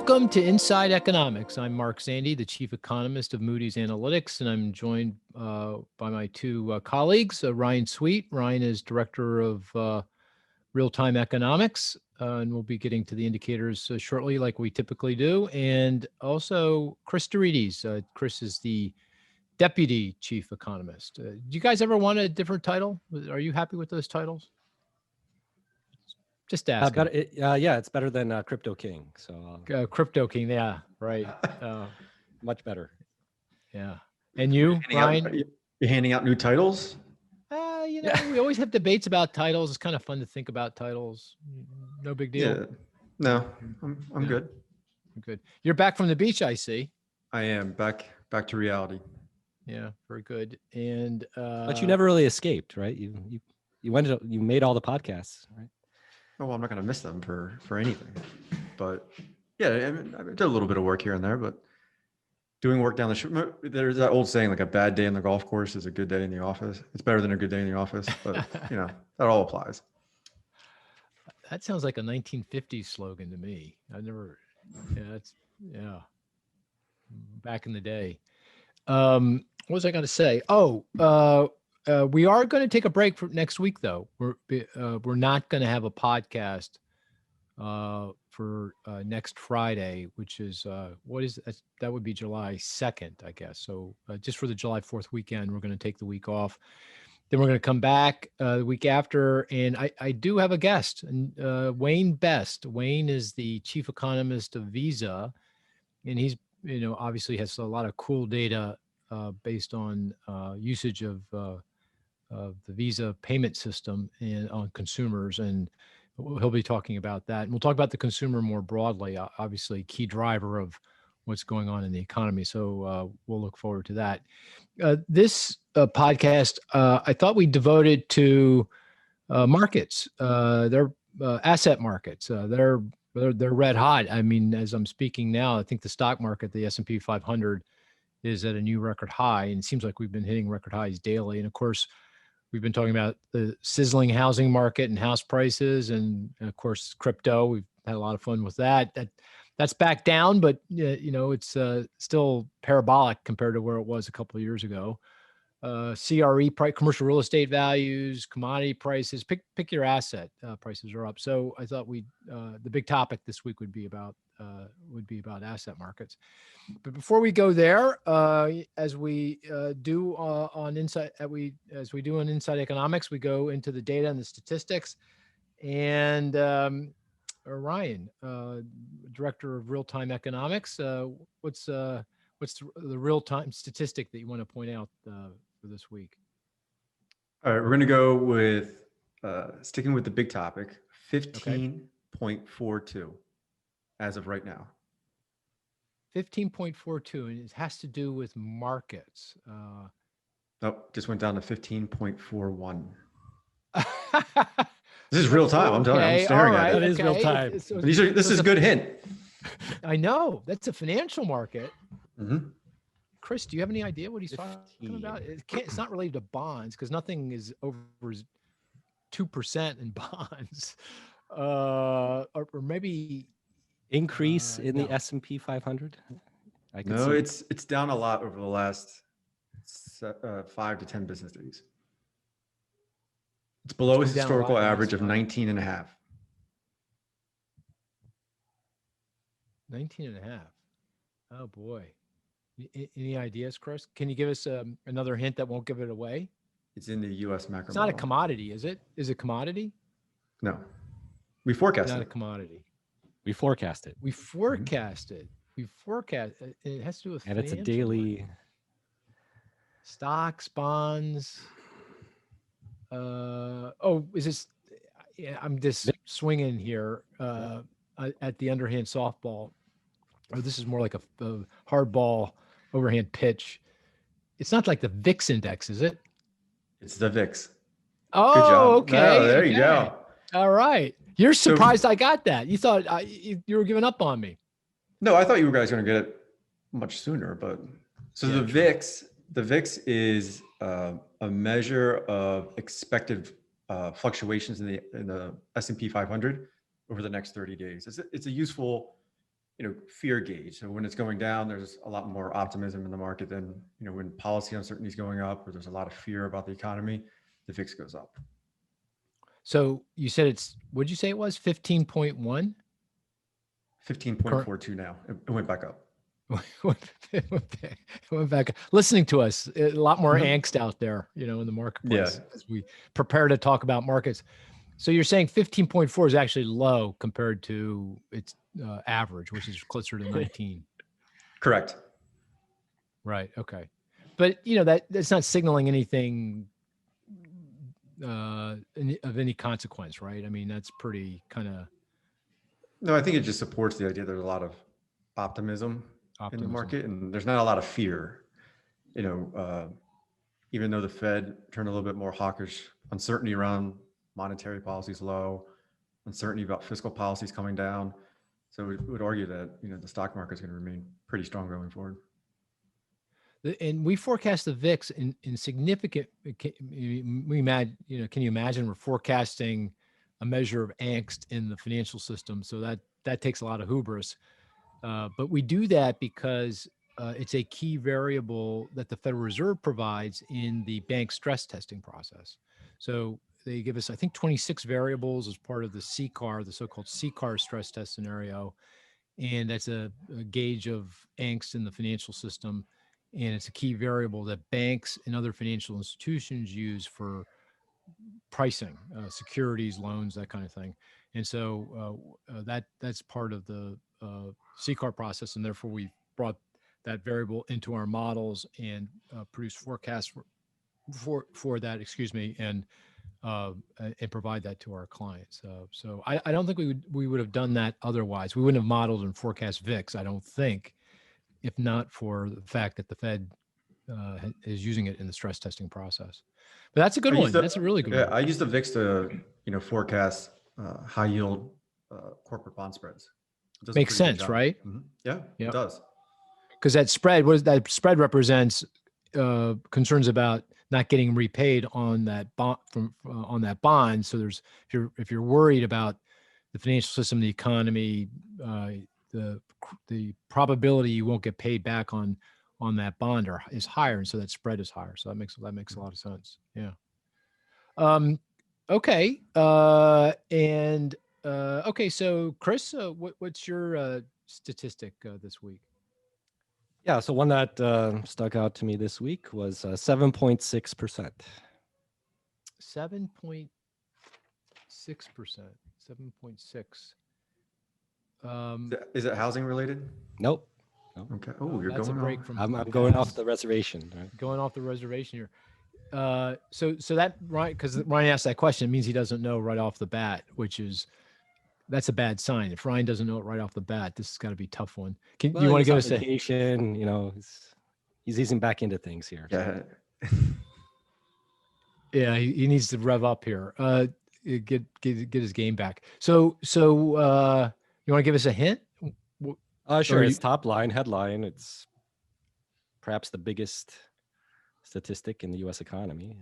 Welcome to Inside Economics. I'm Mark Zandi, the chief economist of Moody's Analytics, and I'm joined by my two colleagues, Ryan Sweet. Ryan is director of real-time economics, and we'll be getting to the indicators shortly like we typically do. And also Chris Dorides. Chris is the deputy chief economist. Do you guys ever want a different title? Are you happy with those titles? Just ask. Yeah, it's better than Crypto King. So Crypto King, yeah, right. Much better. Yeah. And you, Ryan? You're handing out new titles? We always have debates about titles. It's kind of fun to think about titles. No big deal. Yeah. No, I'm good. Good. You're back from the beach, I see. I am back to reality. Yeah, very good. And but you never really escaped, right? You made all the podcasts, right? Oh, well, I'm not going to miss them for anything. But yeah, I did a little bit of work here and there, but doing work down the shore. There's that old saying, like a bad day on the golf course is a good day in the office. It's better than a good day in the office, but that all applies. That sounds like a 1950s slogan to me. Back in the day. What was I going to say? We are going to take a break for next week, though. We're not going to have a podcast for next Friday, which is that would be July 2nd, I guess. So just for the July 4th weekend, we're going to take the week off. Then we're going to come back the week after, and I do have a guest, Wayne Best. Wayne is the chief economist of Visa, and he's obviously has a lot of cool data based on usage of the Visa payment system and on consumers, and he'll be talking about that. And we'll talk about the consumer more broadly, obviously key driver of what's going on in the economy. So we'll look forward to that. This podcast, I thought we devoted to markets, their asset markets. They're red hot. I mean, as I'm speaking now, I think the stock market, the S&P 500, is at a new record high, and it seems like we've been hitting record highs daily. And of course, we've been talking about the sizzling housing market and house prices, and of course, crypto. We've had a lot of fun with that. That's back down, but it's still parabolic compared to where it was a couple of years ago. CRE price, commercial real estate values, commodity prices. Pick your asset. Prices are up. So I thought the big topic this week would be about asset markets. But before we go there, as we do on Inside Economics, we go into the data and the statistics. And Ryan, director of real-time economics, what's the real-time statistic that you want to point out for this week? All right, we're going to go with sticking with the big topic, 15.42 as of right now. 15.42, and it has to do with markets. Nope, just went down to 15.41. This is real time. I'm telling you, I'm staring at it. It is real time. This is a good hint. I know. That's a financial market. Mm-hmm. Chris, do you have any idea what he's talking about? It's not related to bonds because nothing is over 2% in bonds. Or maybe increase in the S&P 500. No, it's down a lot over the last 5 to 10 business days. It's below its historical average of 19 and a half. 19 and a half. Oh boy. Any ideas, Chris? Can you give us another hint that won't give it away? It's in the U.S. macro. It's not a commodity, is it? Is it commodity? No. We forecast it. Not a commodity. We forecast it. We forecast it. We forecast it. It has to do with and it's a daily stocks, bonds. Is this? Yeah, I'm just swinging here at the underhand softball. Or this is more like a hard ball overhand pitch. It's not like the VIX index, is it? It's the VIX. Oh, good job. Okay. Oh, there you go. All right. You're surprised I got that. You thought you were giving up on me. No, I thought you guys were going to get it much sooner, but the VIX is a measure of expected fluctuations in the S&P 500 over the next 30 days. It's a useful fear gauge. So when it's going down, there's a lot more optimism in the market than, when policy uncertainty is going up, or there's a lot of fear about the economy, the VIX goes up. So you said what'd you say it was? 15.1? 15.42 now. It went back up. It went back. Listening to us, a lot more Mhm. angst out there, in the marketplace Yeah. as we prepare to talk about markets. So you're saying 15.4 is actually low compared to its average, which is closer to 19. Correct. Right. Okay. But that's not signaling anything of any consequence, right? I mean, that's pretty kind of No, I think it just supports the idea there's a lot of optimism in the market, and there's not a lot of fear. Even though the Fed turned a little bit more hawkish, uncertainty around monetary policy is low, uncertainty about fiscal policies coming down. So we would argue that the stock market is going to remain pretty strong going forward. And we forecast the VIX in significant. Can you imagine we're forecasting a measure of angst in the financial system? So that takes a lot of hubris. But we do that because it's a key variable that the Federal Reserve provides in the bank stress testing process. So they give us, I think, 26 variables as part of the CCAR, the so-called CCAR stress test scenario. And that's a gauge of angst in the financial system. And it's a key variable that banks and other financial institutions use for pricing, securities, loans, that kind of thing. And so that's part of the CCAR process, and therefore we brought that variable into our models and produce forecasts for that. And provide that to our clients. So I don't think we would have done that otherwise. We wouldn't have modeled and forecast VIX, I don't think, if not for the fact that the Fed is using it in the stress testing process. But that's a good one. That's a really good one. I use the VIX to forecast high yield corporate bond spreads. Makes sense, right? Mm-hmm. Yeah, Yep. It does. Because that spread represents concerns about not getting repaid on that bond on that bond. So if you're worried about the financial system, the economy, the probability you won't get paid back on that bond is higher, and so that spread is higher. So that makes a lot of sense. Yeah. Okay. Okay. So Chris, what's your statistic this week? Yeah, so one that stuck out to me this week was 7.6%. 7.6%. 7.6. Is it housing related? Nope. Okay. Oh, you're that's going a break off. from. I'm going off the reservation. Right? Going off the reservation here. So that right, because Ryan asked that question, it means he doesn't know right off the bat, that's a bad sign. If Ryan doesn't know it right off the bat, this has got to be a tough one. Do you want to give us a vacation? He's easing back into things here. Yeah. So. Yeah, he needs to rev up here. Get his game back. So you want to give us a hint? Sure. It's top line headline. It's perhaps the biggest statistic in the U.S. economy.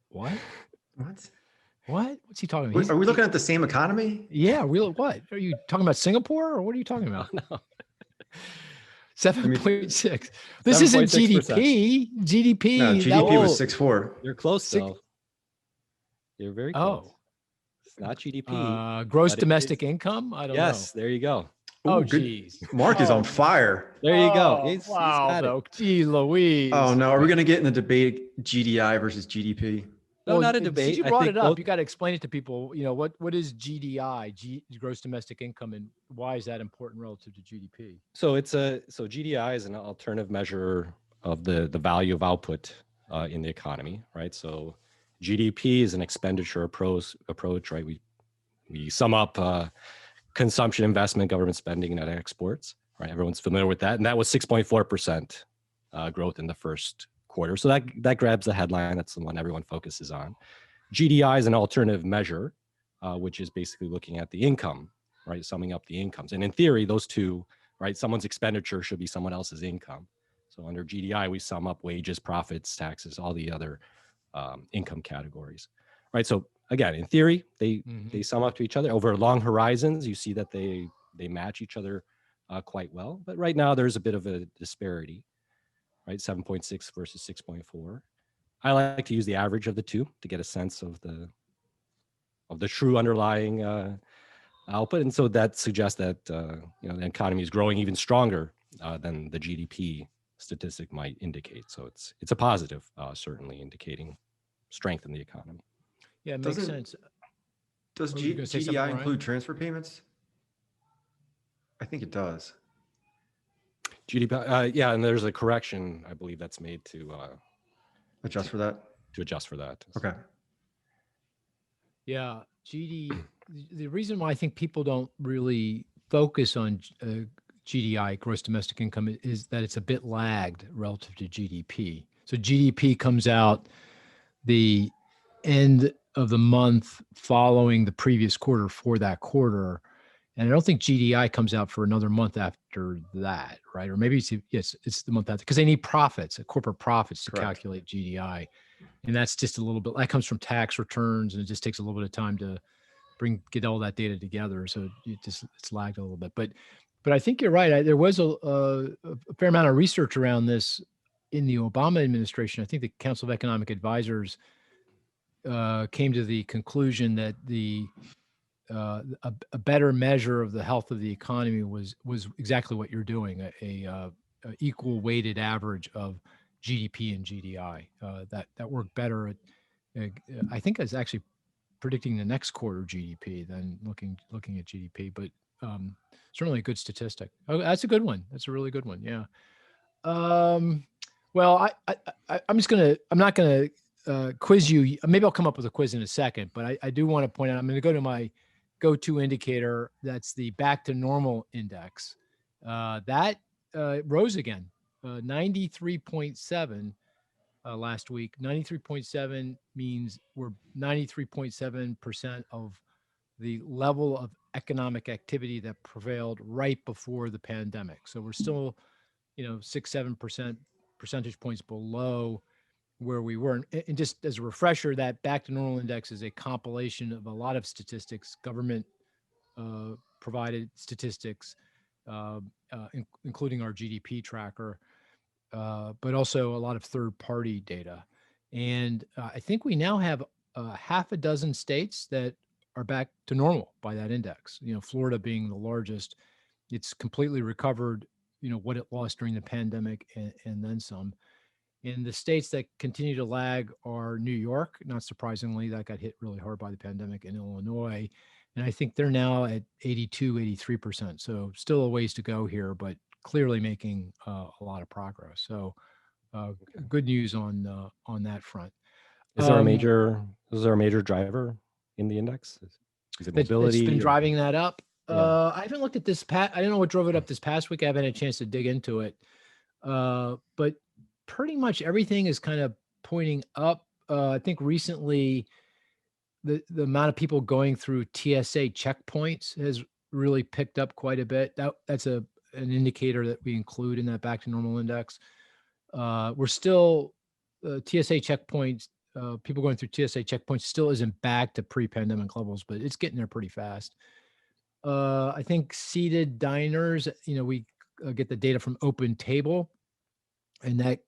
What? What? What's he talking about? Are we looking at the same economy? Yeah. What? Are you talking about Singapore, or what are you talking about? No. 7.6. This isn't GDP. GDP. No, GDP was 6.4. You're close, though. You're very close. Oh. It's not GDP. Gross domestic income? I don't know. Yes, there you go. Oh, geez. Mark is on fire. There you go. Wow. Gee Louise. Oh, no. Are we going to get in the debate GDI versus GDP? No, not a debate. Since you brought it up, you got to explain it to people. What is GDI, gross domestic income, and why is that important relative to GDP? So GDI is an alternative measure of the value of output in the economy, right? So GDP is an expenditure approach, right? We sum up consumption, investment, government spending, and exports, right? Everyone's familiar with that, and that was 6.4% growth in the first quarter. So that grabs the headline. That's the one everyone focuses on. GDI is an alternative measure, which is basically looking at the income, right? Summing up the incomes. And in theory, those two, right? Someone's expenditure should be someone else's income. So under GDI, we sum up wages, profits, taxes, all the other income categories, right? So again, in theory, they sum up to each other over long horizons. You see that they they match each other quite well. But right now there's a bit of a disparity, right? 7.6 versus 6.4. I like to use the average of the two to get a sense of the true underlying output, and so that suggests that the economy is growing even stronger than the GDP statistic might indicate. So it's a positive, certainly indicating strength in the economy. Yeah, it makes Doesn't sense. does Were you gonna say something, GDI Ryan? include transfer payments? I think it does. GDP, yeah, and there's a correction I believe that's made to Adjust for that. adjust for that. Okay. Yeah, the reason why I think people don't really focus on GDI, gross domestic income, is that it's a bit lagged relative to GDP. So GDP comes out the end of the month following the previous quarter for that quarter. And I don't think GDI comes out for another month after that, right? Or maybe it's the month after, because they need profits, corporate profits, to Correct. calculate GDI. And that's just a little bit, that comes from tax returns, and it just takes a little bit of time to get all that data together. So it's lagged a little bit. But I think you're right. There was a fair amount of research around this in the Obama administration. I think the Council of Economic Advisors came to the conclusion that a better measure of the health of the economy was exactly what you're doing, a equal weighted average of GDP and GDI. That worked better at, I think it's actually predicting the next quarter GDP than looking at GDP, but certainly a good statistic. Oh, that's a good one. That's a really good one. Yeah. Well, I'm not gonna quiz you. Maybe I'll come up with a quiz in a second, but I do want to point out, I'm going to go to my go-to indicator. That's the back to normal index. That rose again, 93.7 last week. 93.7 means we're 93.7% of the level of economic activity that prevailed right before the pandemic. So we're still, 6-7% percentage points below where we were. And just as a refresher, that back to normal index is a compilation of a lot of statistics, government provided statistics, including our GDP tracker, but also a lot of third-party data. And I think we now have half a dozen states that are back to normal by that index. Florida being the largest. It's completely recovered, what it lost during the pandemic and then some. And the states that continue to lag are New York, not surprisingly, that got hit really hard by the pandemic, and Illinois. And I think they're now at 82, 83%. So still a ways to go here, but clearly making a lot of progress. So good news on that front. Is there a major driver in the index? Is it mobility? That's been driving that up. Yeah. I haven't looked at this I don't know what drove it up this past week. I haven't had a chance to dig into it. But pretty much everything is kind of pointing up. I think recently the amount of people going through TSA checkpoints has really picked up quite a bit. That's an indicator that we include in that back to normal index. We're still TSA checkpoints. People going through TSA checkpoints still isn't back to pre-pandemic levels, but it's getting there pretty fast. I think seated diners, we get the data from Open Table, and that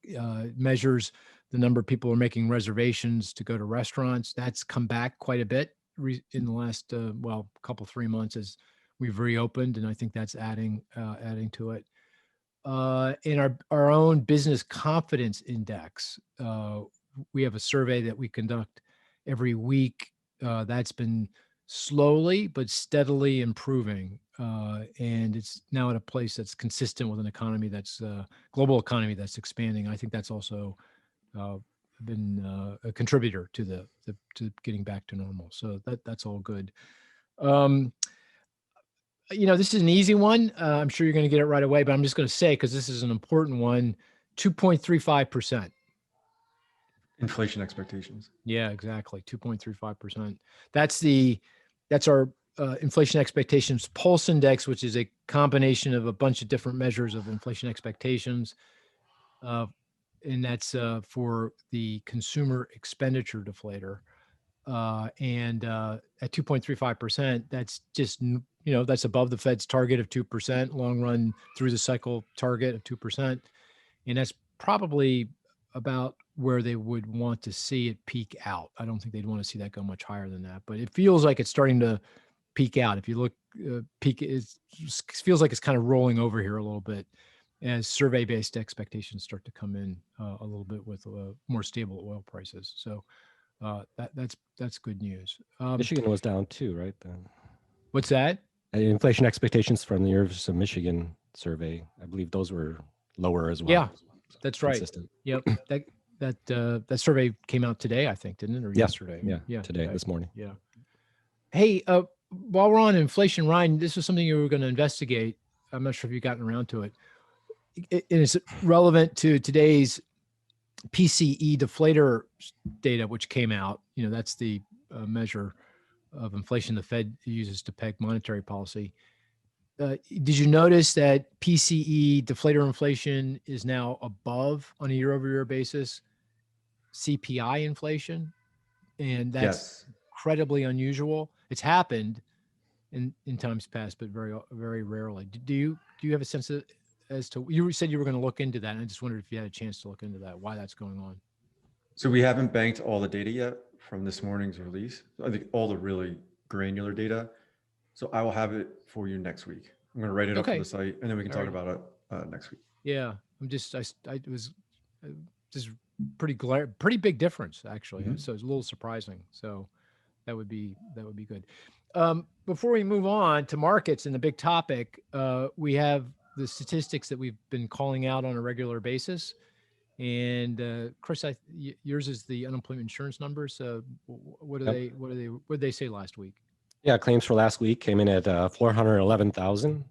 measures the number of people who are making reservations to go to restaurants. That's come back quite a bit in the last, couple, 3 months as we've reopened, and I think that's adding to it. In our own business confidence index, we have a survey that we conduct every week. That's been slowly but steadily improving, and it's now at a place that's consistent with an economy that's global economy that's expanding. I think that's also been a contributor to to getting back to normal. So that's all good. This is an easy one. I'm sure you're going to get it right away, but I'm just going to say, because this is an important one, 2.35%. Inflation expectations. Yeah, exactly. 2.35%. That's our inflation expectations pulse index, which is a combination of a bunch of different measures of inflation expectations. And that's for the consumer expenditure deflator. And at 2.35%, that's just that's above the Fed's target of 2%, long run through the cycle target of 2%. And that's probably about where they would want to see it peak out. I don't think they'd want to see that go much higher than that, but it feels like it's starting to peak out. If you look, peak feels like it's kind of rolling over here a little bit as survey-based expectations start to come in a little bit with more stable oil prices. So that's good news. Michigan was down too, right? What's that? Inflation expectations from the University of Michigan survey, I believe those were lower as well. Yeah, that's right. Consistent. Yep. That survey came out today, I think, didn't it? Or yesterday? Yeah, today, this morning. Yeah. Hey, while we're on inflation, Ryan, this was something you were going to investigate. I'm not sure if you've gotten around to it. It is relevant to today's PCE deflator data, which came out. That's the measure of inflation the Fed uses to peg monetary policy. Did you notice that PCE deflator inflation is now above on a year-over-year basis CPI inflation? And that's incredibly unusual. It's happened in times past, but very, very rarely. Do you have a sense as to, you said you were going to look into that, and I just wondered if you had a chance to look into that, why that's going on. So we haven't banked all the data yet from this morning's release. I think all the really granular data. So I will have it for you next week. I'm going to write it up for the site, and then we can talk about it next week. Yeah, I was just pretty big difference actually. Mm-hmm. So it's a little surprising. So that would be good. Before we move on to markets and the big topic, we have the statistics that we've been calling out on a regular basis. And Chris, yours is the unemployment insurance numbers. What did they say last week? Yeah, claims for last week came in at 411,000.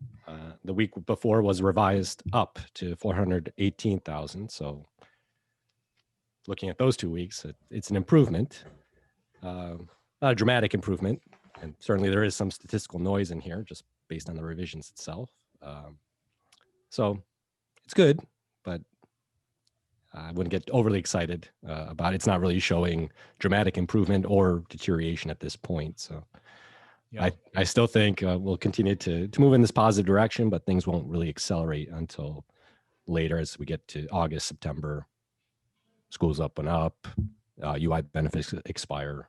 The week before was revised up to 418,000. So looking at those 2 weeks, it's an improvement, not a dramatic improvement. And certainly there is some statistical noise in here just based on the revisions itself. So it's good, but I wouldn't get overly excited about it. It's not really showing dramatic improvement or deterioration at this point. So yeah. I still think we'll continue to move in this positive direction, but things won't really accelerate until later as we get to August, September. Schools up and up, UI benefits expire.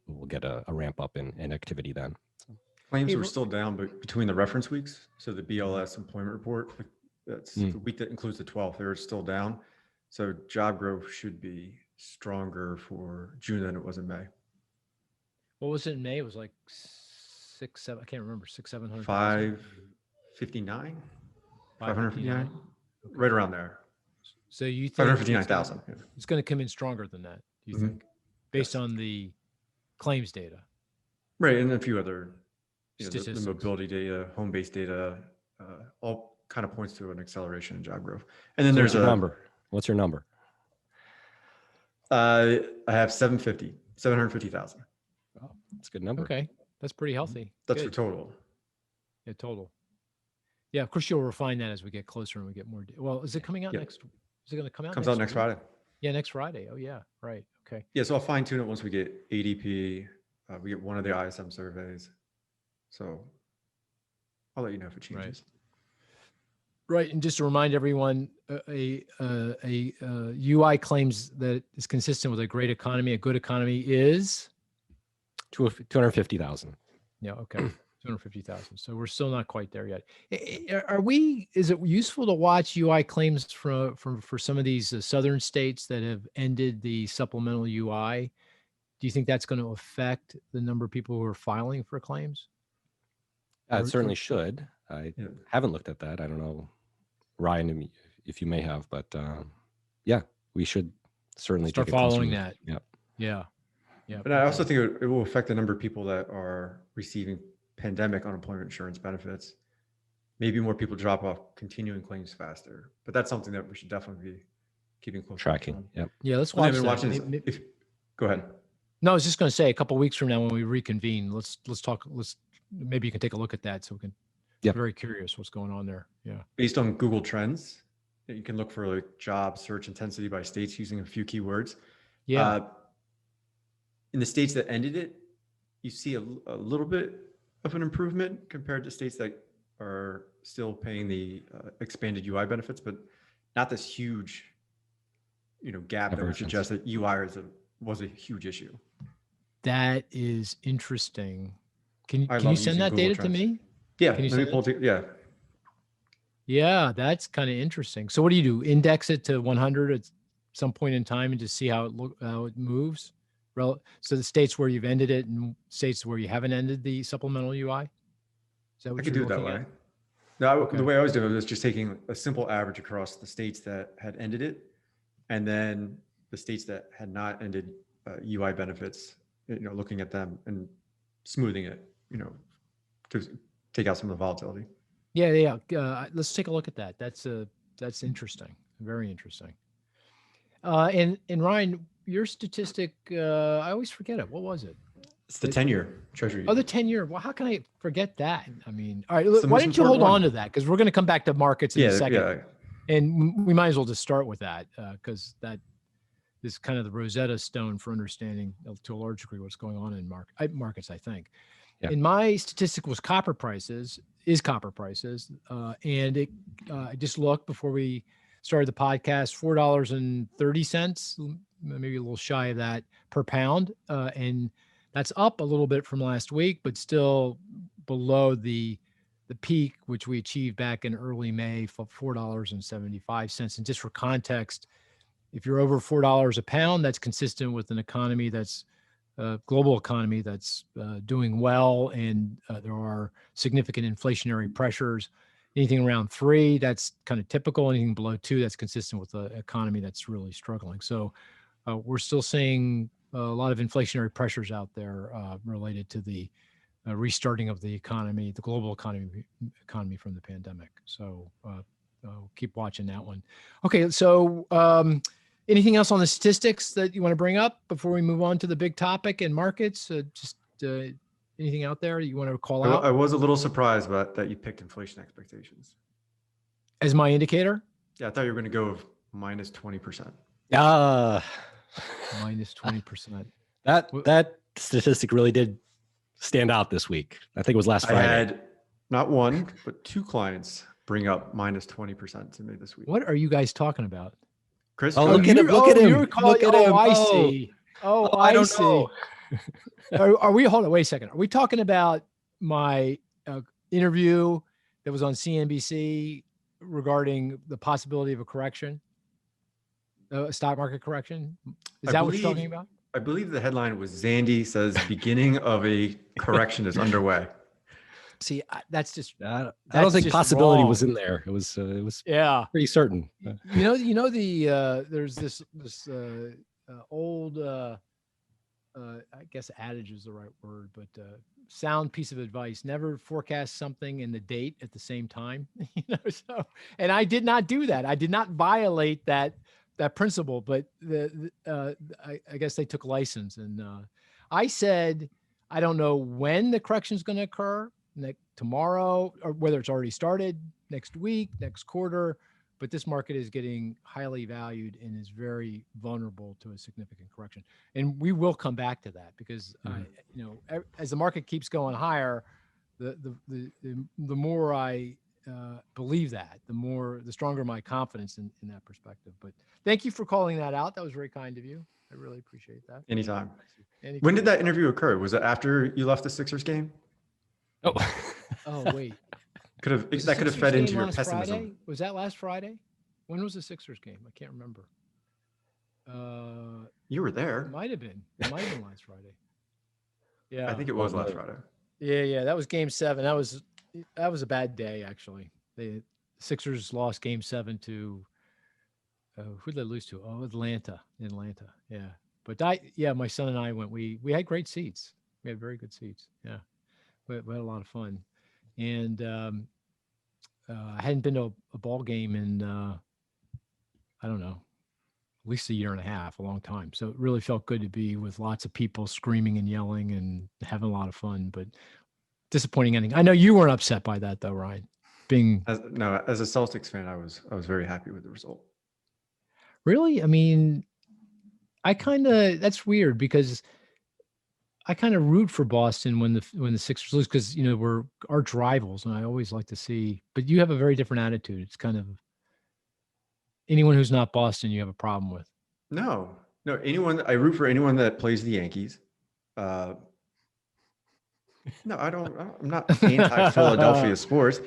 We'll get a ramp up in activity then. So. Claims were still down, but between the reference weeks, so the BLS employment report, that's the week that includes the 12th, they're still down. So job growth should be stronger for June than it was in May. What was it in May? It was like 700. I can't remember. 700. 559. 559. Okay. Right around there. So you think 559,000. It's going to come in stronger than that? Do you think, based on the claims data? Right, and a few other, the mobility data, home-based data, all kind of points to an acceleration in job growth. And then there's a number. What's your number? I have 750,000. Oh, that's a good number. Okay, that's pretty healthy. That's good. For total. Yeah, total. Yeah, of course you'll refine that as we get closer and we get more. Well, is it coming out next? Is it going to come out? Comes out next Friday. Yeah, next Friday. Oh yeah, right. Okay. Yeah, so I'll fine tune it once we get ADP. We get one of the ISM surveys. So I'll let you know if it changes. Right, and just to remind everyone, a UI claims that is consistent with a great economy, a good economy is 250,000. Yeah. Okay. 250,000. So we're still not quite there yet. Is it useful to watch UI claims for some of these southern states that have ended the supplemental UI? Do you think that's going to affect the number of people who are filing for claims? It certainly should. I haven't looked at that. I don't know, Ryan, if you may have, but we should certainly start following that. Yep. Yeah. Yeah. But I also think it will affect the number of people that are receiving pandemic unemployment insurance benefits. Maybe more people drop off continuing claims faster, but that's something that we should definitely be keeping close tracking. Yep. Yeah. Let's watch that. Go ahead. No, I was just going to say a couple of weeks from now when we reconvene, let's talk. Maybe you can take a look at that so we can. I'm very curious what's going on there. Yeah. Based on Google Trends, you can look for like job search intensity by states using a few keywords. Yeah. In the states that ended it, you see a little bit of an improvement compared to states that are still paying the expanded UI benefits, but not this huge, gap that would Divergence. suggest that UI was a huge issue. That is interesting. Can I you love send using that Google data to Trends. me? Yeah, Can you let me send pull it? it. Yeah, Yeah, that's kind of interesting. So what do you do? Index it to 100 at some point in time and just see how it moves. So the states where you've ended it and states where you haven't ended the supplemental UI. Is that I what could you're do it that looking way. at? Now, Okay. the way I was doing it was just taking a simple average across the states that had ended it, and then the states that had not ended UI benefits, looking at them and smoothing it, to take out some of the volatility. Yeah. Let's take a look at that. That's interesting. Very interesting. And Ryan, your statistic, I always forget it. What was it? It's the 10-year treasury. Oh, the 10-year. Well, how can I forget that? I mean, all right, It's the why most don't you hold important on one. to that? Because we're going to come back to markets in a Yeah, second. yeah. And we might as well just start with that because that is kind of the Rosetta Stone for understanding to a large degree what's going on in markets, I think. Yeah. And my statistic was copper prices, and it I just looked before we started the podcast, $4.30, maybe a little shy of that per pound, and that's up a little bit from last week, but still below the peak which we achieved back in early May for $4.75. And just for context, if you're over $4 a pound, that's consistent with an economy that's global economy that's doing well, and there are significant inflationary pressures. Anything around 3, that's kind of typical. Anything below 2, that's consistent with an economy that's really struggling. So we're still seeing a lot of inflationary pressures out there related to the restarting of the economy, the global economy from the pandemic. So keep watching that one. Okay, so anything else on the statistics that you want to bring up before we move on to the big topic and markets? Anything out there you want to call out I was a little surprised that you picked inflation expectations. as my indicator? Yeah, I thought you were going to go with minus 20%. Minus 20%. That statistic really did stand out this week. I think it was last Friday. I had not one, but 2 clients bring up minus 20% to me this week. What are you guys talking about? Chris, Oh, look at him! Look at him! Look at him! I see. I don't see. Are we, hold on, wait a second. Are we talking about my interview that was on CNBC regarding the possibility of a correction, a stock market correction? Is that what you're talking about? I believe the headline was Zandi says beginning of a correction is underway. See, that's just. I don't think possibility was in there. It was yeah, pretty certain. There's this old I guess adage is the right word, but sound piece of advice: never forecast something and the date at the same time. So, and I did not do that. I did not violate that principle, but I guess they took license, and I said I don't know when the correction is going to occur, tomorrow, or whether it's already started, next week, next quarter, but this market is getting highly valued and is very vulnerable to a significant correction. And we will come back to that because, as the market keeps going higher, the more I believe that, the stronger my confidence in that perspective. But thank you for calling that out. That was very kind of you. I really appreciate that. Anytime. When did that interview occur? Was it after you left the Sixers game? Oh, wait. Could have fed into your pessimism. Friday? Was that last Friday? When was the Sixers game? I can't remember. You were there. It might have been last Friday. Yeah. I think it was last Friday. Yeah. That was game 7. That was a bad day, actually. The Sixers lost game 7 to who did they lose to? Oh, Atlanta. Yeah. But my son and I went. We had great seats. We had very good seats. Yeah. We had a lot of fun. And I hadn't been to a ball game in I don't know, at least a year and a half, a long time. So it really felt good to be with lots of people screaming and yelling and having a lot of fun. But disappointing ending. I know you weren't upset by that though, Ryan. As a Celtics fan, I was very happy with the result. Really? I mean, that's weird because I kind of root for Boston when the Sixers lose because we're arch rivals, and I always like to see. But you have a very different attitude. It's kind of anyone who's not Boston, you have a problem with. No, no. I root for anyone that plays the Yankees. Uh, no, I don't. I'm not anti-Philadelphia sports.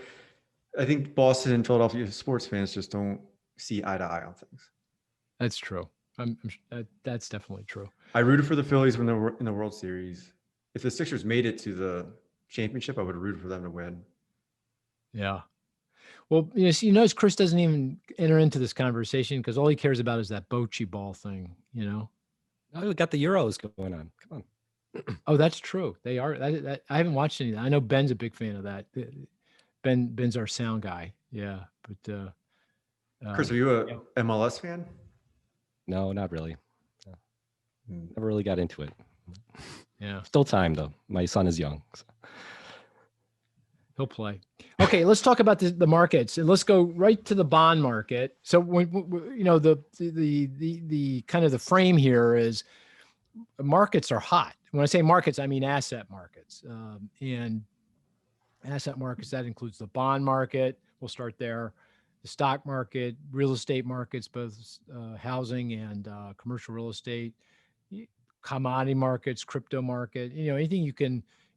I think Boston and Philadelphia sports fans just don't see eye to eye on things. That's true. That's definitely true. I rooted for the Phillies when they were in the World Series. If the Sixers made it to the championship, I would have rooted for them to win. Yeah. Well, you notice Chris doesn't even enter into this conversation because all he cares about is that bocce ball thing. Oh, we got the Euros going on. Come on. Oh, that's true. They are. I haven't watched any of that. I know Ben's a big fan of that. Ben's our sound guy. Yeah, but Chris, are you a MLS fan? No, not really. Never really got into it. Yeah. Still time though. My son is young. So. He'll play. Okay, let's talk about the markets, and let's go right to the bond market. So when the kind of the frame here is markets are hot. When I say markets, I mean asset markets, and asset markets that includes the bond market. We'll start there. The stock market, real estate markets, both housing and commercial real estate, commodity markets, crypto market.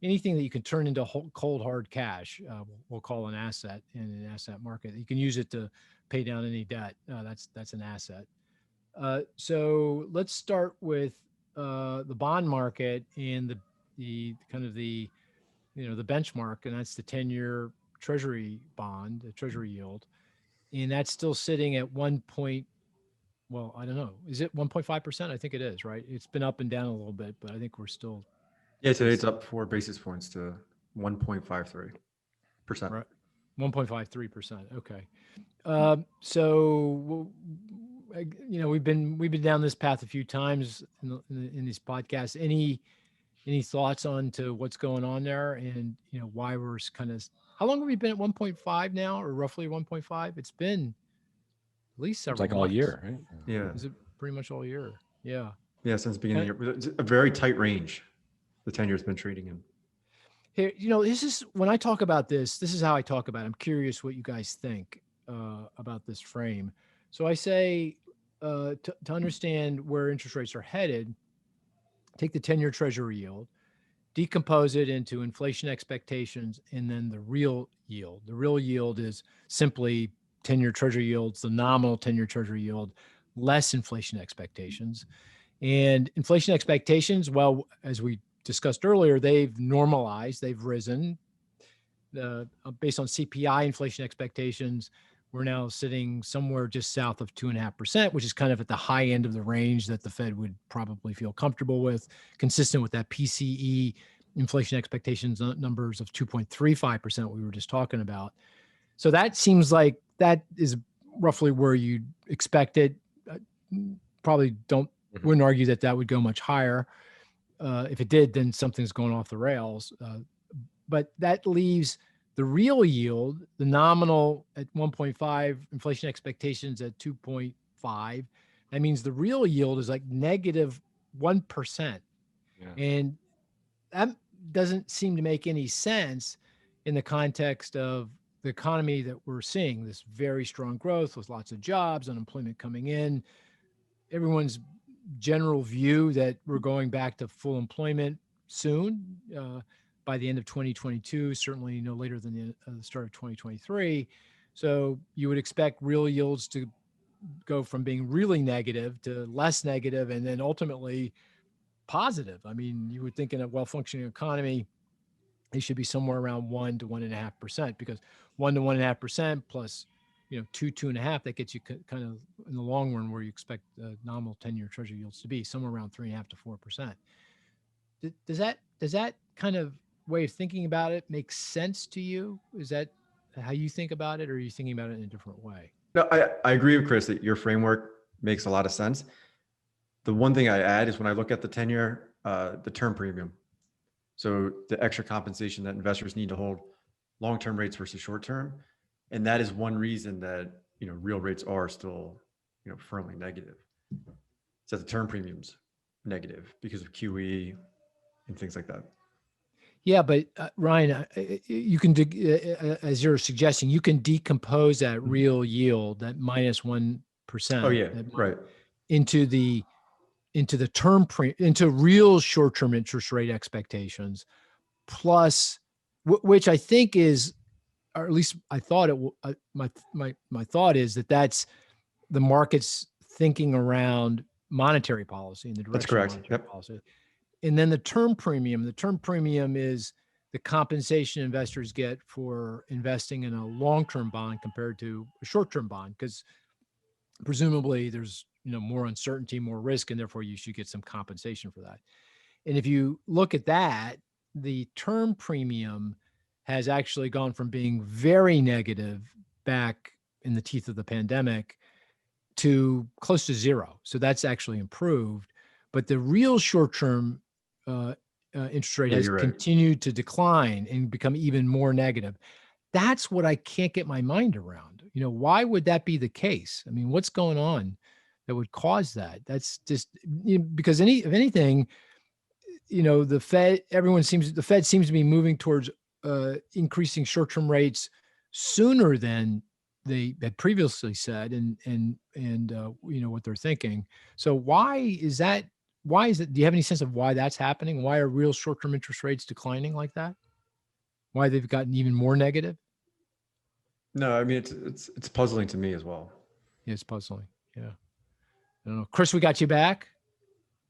Anything that you can turn into cold hard cash, we'll call an asset in an asset market. You can use it to pay down any debt. That's an asset. So let's start with the bond market and the kind of the benchmark, and that's the 10-year treasury bond, the treasury yield. And that's still sitting at I don't know. Is it 1.5%? I think it is, right? It's been up and down a little bit, but I think we're still. Yeah, today it's up 4 basis points to 1.53%. Right. 1.53%. Okay. So, we've been down this path a few times in these podcasts. Any thoughts on to what's going on there, and why we're kind of? How long have we been at 1.5 now, or roughly 1.5? It's been at least several. It's like all year, right? Yeah. Is it pretty much all year? Yeah. Yeah, since the beginning of the year. It's a very tight range. The 10-year's been trading in. Here, this is when I talk about this. This is how I talk about it. I'm curious what you guys think about this frame. So I say to understand where interest rates are headed, take the 10-year treasury yield, decompose it into inflation expectations, and then the real yield. The real yield is simply 10-year treasury yields, the nominal 10-year treasury yield, less inflation expectations. And inflation expectations, well, as we discussed earlier, they've normalized, they've risen. Based on CPI inflation expectations, we're now sitting somewhere just south of 2.5%, which is kind of at the high end of the range that the Fed would probably feel comfortable with, consistent with that PCE inflation expectations numbers of 2.35% we were just talking about. So that seems like that is roughly where you'd expect it. Probably wouldn't argue that would go much higher. If it did, then something's going off the rails. But that leaves the real yield, the nominal at 1.5, inflation expectations at 2.5. That means the real yield is like negative 1%. Yeah. And that doesn't seem to make any sense in the context of the economy that we're seeing, this very strong growth with lots of jobs, unemployment coming in. Everyone's general view that we're going back to full employment soon by the end of 2022, certainly no later than the start of 2023. So you would expect real yields to go from being really negative to less negative and then ultimately positive. I mean, you would think in a well-functioning economy, they should be somewhere around 1 to 1.5%, because 1 to 1.5% plus 2.5, that gets you kind of in the long run where you expect nominal 10-year treasury yields to be somewhere around 3.5 to 4%. Does that kind of way of thinking about it make sense to you? Is that how you think about it, or are you thinking about it in a different way? No, I agree with Chris that your framework makes a lot of sense. The one thing I add is when I look at the 10-year, the term premium. So the extra compensation that investors need to hold long-term rates versus short-term. And that is one reason that, real rates are still, firmly negative. So the term premiums negative because of QE and things like that. Yeah, but Ryan, you can, as you're suggesting, you can decompose that real yield, that -1%, Oh yeah, right. into the into real short-term interest rate expectations, plus, which I think is, or at least I thought my thought is that that's the market's thinking around monetary policy and the That's direction of correct. monetary Yep. policy. And then the term premium is the compensation investors get for investing in a long-term bond compared to a short-term bond, because presumably there's more uncertainty, more risk, and therefore you should get some compensation for that. And if you look at that, the term premium has actually gone from being very negative back in the teeth of the pandemic to close to zero. So that's actually improved. But the real short-term interest rate Yeah, has you're right. continued to decline and become even more negative. That's what I can't get my mind around. Why would that be the case? I mean, what's going on that would cause that? That's just because if anything, the Fed seems to be moving towards increasing short-term rates sooner than they had previously said, and what they're thinking. So why is that? Do you have any sense of why that's happening? Why are real short-term interest rates declining like that? Why they've gotten even more negative? No, I mean it's puzzling to me as well. Yeah, it's puzzling. Yeah, I don't know. Chris, we got you back.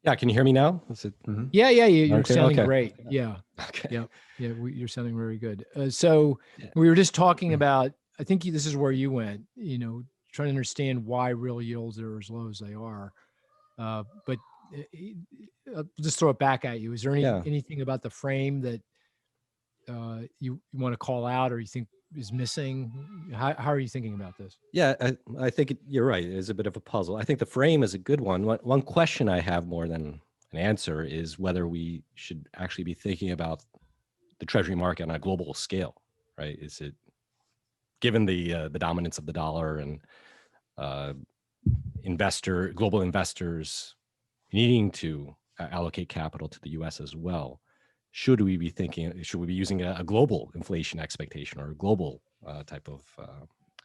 Yeah, can you hear me now? Is it? Yeah, you're Okay, sounding okay. great. Yeah, Okay. yeah, you're sounding very good. So we were just talking about, I think this is where you went, trying to understand why real yields are as low as they are. But I'll just throw it back at you. Is there anything about the frame that you want to call out, or you think is missing? How are you thinking about this? Yeah, I think you're right. It is a bit of a puzzle. I think the frame is a good one. One question I have more than an answer is whether we should actually be thinking about the treasury market on a global scale, right? Is it, given the dominance of the dollar and global investors needing to allocate capital to the U.S. as well, should we be using a global inflation expectation or a global type of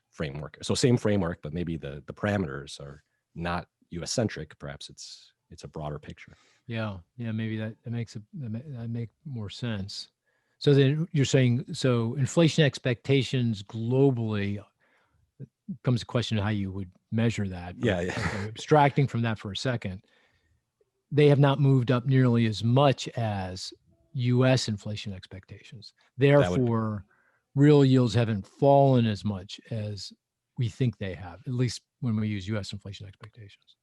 framework? So same framework, but maybe the parameters are not U.S. centric. Perhaps it's a broader picture. Yeah, maybe that makes that make more sense. So then you're saying, so inflation expectations globally comes a question of how you would measure that. Yeah. Okay, abstracting from that for a second, they have not moved up nearly as much as U.S. inflation expectations. Therefore, real yields haven't fallen as much as we think they have, at least when we use U.S. inflation expectations.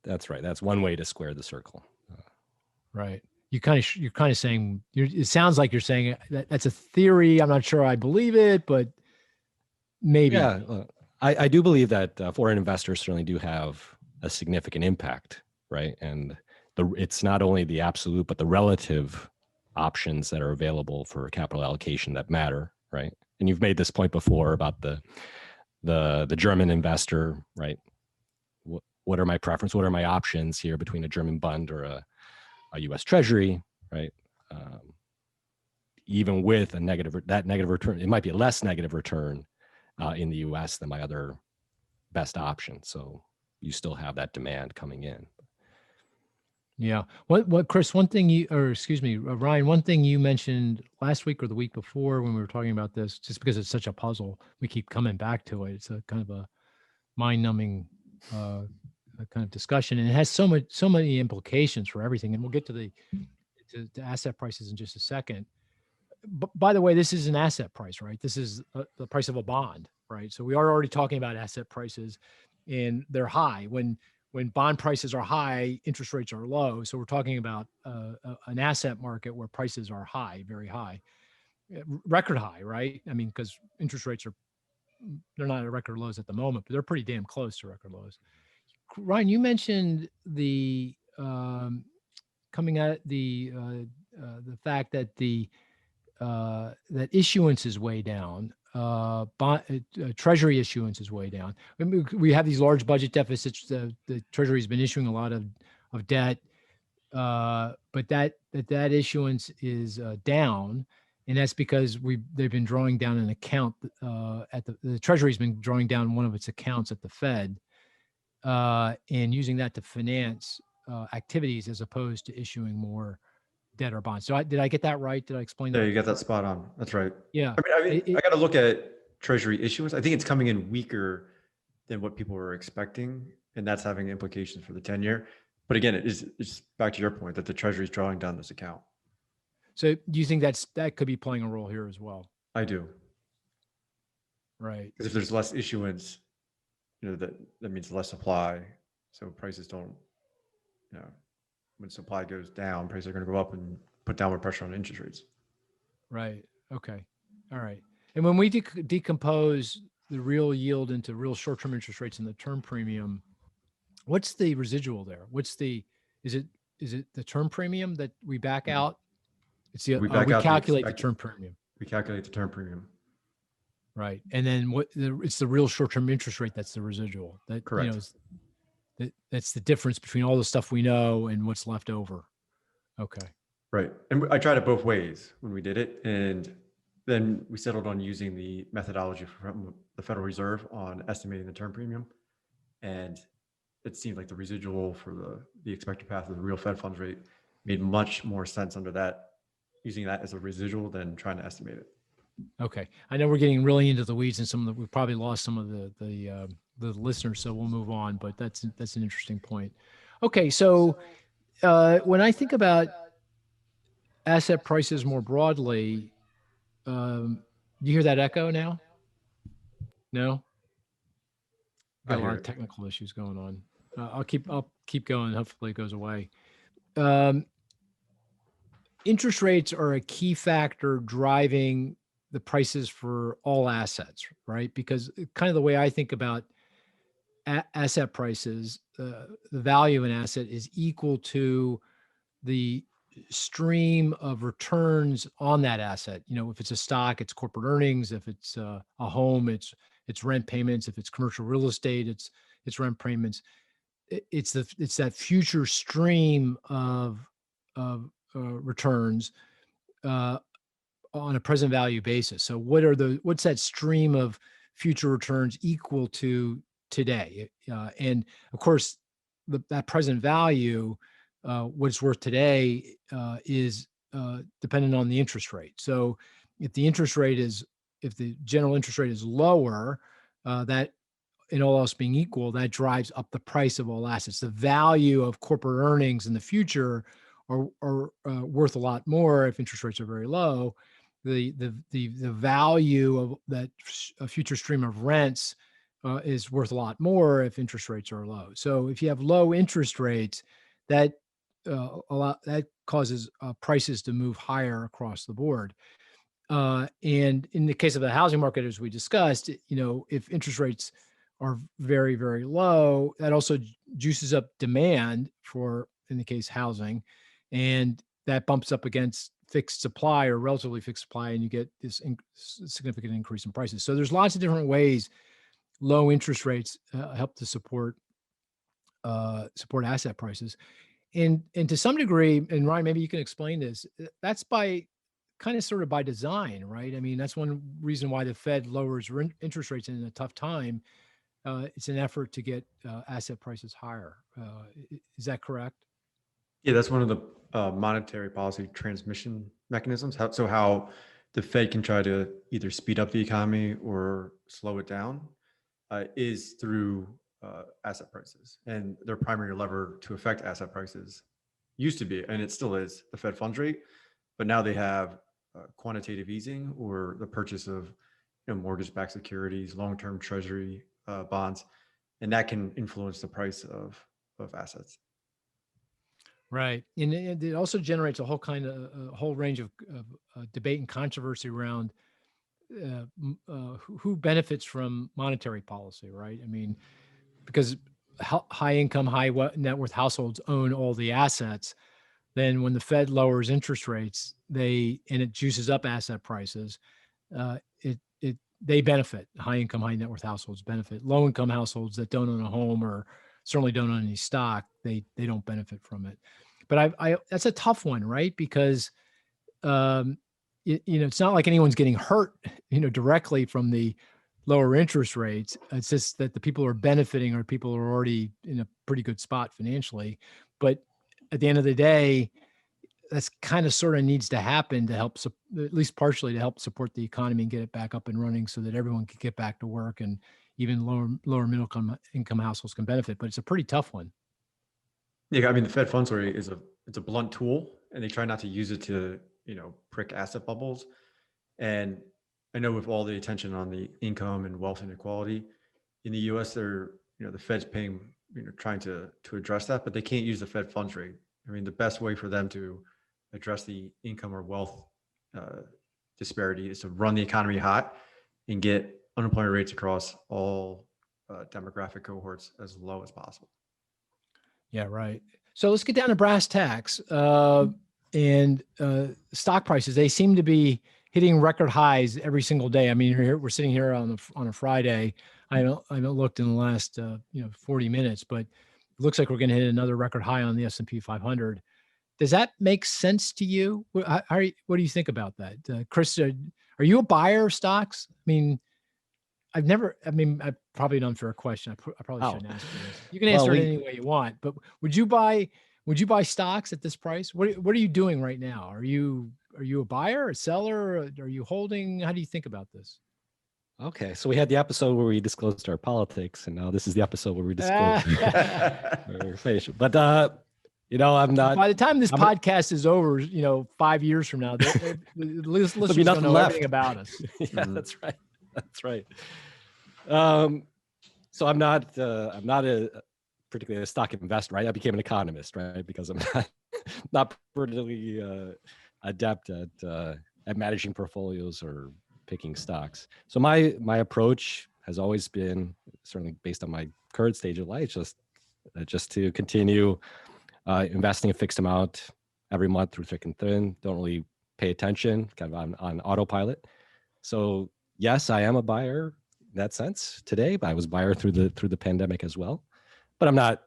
That's right. That's one way to square the circle. Right. You're kind of saying, it sounds like you're saying that's a theory. I'm not sure I believe it, but maybe. Yeah, I do believe that foreign investors certainly do have a significant impact, right? And it's not only the absolute, but the relative options that are available for capital allocation that matter, right? And you've made this point before about the German investor, right? What are my preferences? What are my options here between a German bond or a U.S. Treasury, right? Even with that negative return, it might be a less negative return in the U.S. than my other best option. So you still have that demand coming in. Yeah. What, Chris, Ryan, one thing you mentioned last week or the week before when we were talking about this, just because it's such a puzzle, we keep coming back to it. It's a kind of a mind-numbing kind of discussion, and it has so many implications for everything. And we'll get to the asset prices in just a second. But by the way, this is an asset price, right? This is the price of a bond, right? So we are already talking about asset prices, and they're high. When bond prices are high, interest rates are low. So we're talking about an asset market where prices are high, very high, record high, right? I mean, because interest rates they're not at record lows at the moment, but they're pretty damn close to record lows. Ryan, you mentioned the coming at the fact that that issuance is way down. Treasury issuance is way down. I mean, we have these large budget deficits. The Treasury has been issuing a lot of debt, but that that issuance is down, and that's because they've been drawing down an account at the Treasury's been drawing down one of its accounts at the Fed, and using that to finance activities as opposed to issuing more debt or bonds. So did I get that right? Did I explain Yeah, that? you got that spot on. That's right. Yeah. I got to look at Treasury issuance. I think it's coming in weaker than what people were expecting, and that's having implications for the 10-year. But again, it's back to your point that the Treasury is drawing down this account. So do you think that could be playing a role here as well? I do. Right. Because if there's less issuance, that means less supply. So prices don't, when supply goes down, prices are going to go up and put downward pressure on interest rates. Right. Okay. All right. And when we decompose the real yield into real short-term interest rates and the term premium, what's the residual there? Is it the term premium that we back out? It's the We we back out the calculate the expected- term premium, We calculate the term premium. right? And then it's the real short-term interest rate that's the residual. That Correct. that's the difference between all the stuff we know and what's left over. Okay. Right. And I tried it both ways when we did it. And then we settled on using the methodology from the Federal Reserve on estimating the term premium. And it seemed like the residual for the expected path of the real Fed funds rate made much more sense under that, using that as a residual than trying to estimate it. Okay. I know we're getting really into the weeds and we've probably lost some of the listeners, so we'll move on, but that's an interesting point. Okay. So when I think about asset prices more broadly, you hear that echo now? No? I Got a hear lot of it. technical issues going on. I'll keep going. Hopefully it goes away. Interest rates are a key factor driving the prices for all assets, right? Because kind of the way I think about asset prices, the value of an asset is equal to the stream of returns on that asset. If it's a stock, it's corporate earnings. If it's a home, it's rent payments. If it's commercial real estate, it's rent payments. It's that future stream of returns on a present value basis. So what's that stream of future returns equal to today? And of course, that present value, what it's worth today, is dependent on the interest rate. So if the general interest rate is lower, that, in all else being equal, that drives up the price of all assets. The value of corporate earnings in the future are worth a lot more if interest rates are very low. The value of that future stream of rents is worth a lot more if interest rates are low. So if you have low interest rates, that causes prices to move higher across the board. And in the case of the housing market, as we discussed, if interest rates are very, very low, that also juices up demand for, in the case, housing, and that bumps up against fixed supply or relatively fixed supply, and you get this significant increase in prices. So there's lots of different ways low interest rates help to support asset prices. And to some degree, and Ryan, maybe you can explain this, that's sort of by design, right? I mean, that's one reason why the Fed lowers interest rates in a tough time. It's an effort to get asset prices higher. Is that correct? Yeah, that's one of the monetary policy transmission mechanisms. How the Fed can try to either speed up the economy or slow it down is through asset prices. And their primary lever to affect asset prices used to be, and it still is, the Fed funds rate. But now they have quantitative easing or the purchase of mortgage-backed securities, long-term treasury bonds, and that can influence the price of assets. Right. And it also generates a whole range of debate and controversy around who benefits from monetary policy, right? I mean, because high income, high net worth households own all the assets. Then when the Fed lowers interest rates, and it juices up asset prices, they benefit. High income, high net worth households benefit. Low income households that don't own a home or certainly don't own any stock, they don't benefit from it. But that's a tough one, right? Because it's not like anyone's getting hurt, directly from the lower interest rates. It's just that the people who are benefiting are people who are already in a pretty good spot financially. But at the end of the day, that's kind of sort of needs to happen to help, at least partially, to help support the economy and get it back up and running so that everyone can get back to work and even lower middle income households can benefit. But it's a pretty tough one. Yeah, I mean, the Fed funds rate it's a blunt tool, and they try not to use it to, prick asset bubbles. And I know with all the attention on the income and wealth inequality in the U.S., the Fed's paying, trying to address that, but they can't use the Fed funds rate. I mean, the best way for them to address the income or wealth disparity is to run the economy hot and get unemployment rates across all demographic cohorts as low as possible. Yeah, right. So let's get down to brass tacks. And stock prices, they seem to be hitting record highs every single day. I mean, we're sitting here on a Friday. I haven't looked in the last 40 minutes, but it looks like we're going to hit another record high on the S&P 500. Does that make sense to you? What do you think about that, Chris? Are you a buyer of stocks? I mean, I probably an unfair question. I probably shouldn't ask you this. You can answer it any way you want, but would you buy stocks at this price? What are you doing right now? Are you a buyer, a seller? Are you holding? How do you think about this? Okay, so we had the episode where we disclosed our politics, and now this is the episode where we disclose our information. But I'm not. By the time this podcast is over, 5 years from now, the listeners will know everything about us. Yeah, that's right. That's right. So I'm not particularly a stock investor, right? I became an economist, right? Because I'm not particularly adept at managing portfolios or picking stocks. So my approach has always been, certainly based on my current stage of life, just to continue investing a fixed amount every month through thick and thin. Don't really pay attention, kind of on autopilot. So yes, I am a buyer in that sense today, but I was a buyer through the pandemic as well. But I'm not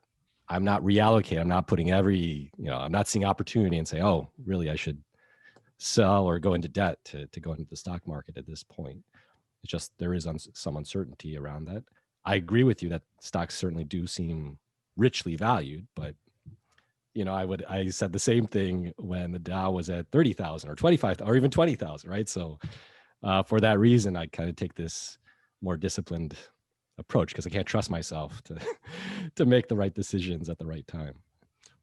reallocating. I'm not putting I'm not seeing opportunity and say, oh, really, I should sell or go into debt to go into the stock market at this point. It's just there is some uncertainty around that. I agree with you that stocks certainly do seem richly valued, but I said the same thing when the Dow was at 30,000 or 25,000 or even 20,000, right? So for that reason, I kind of take this more disciplined approach because I can't trust myself to make the right decisions at the right time.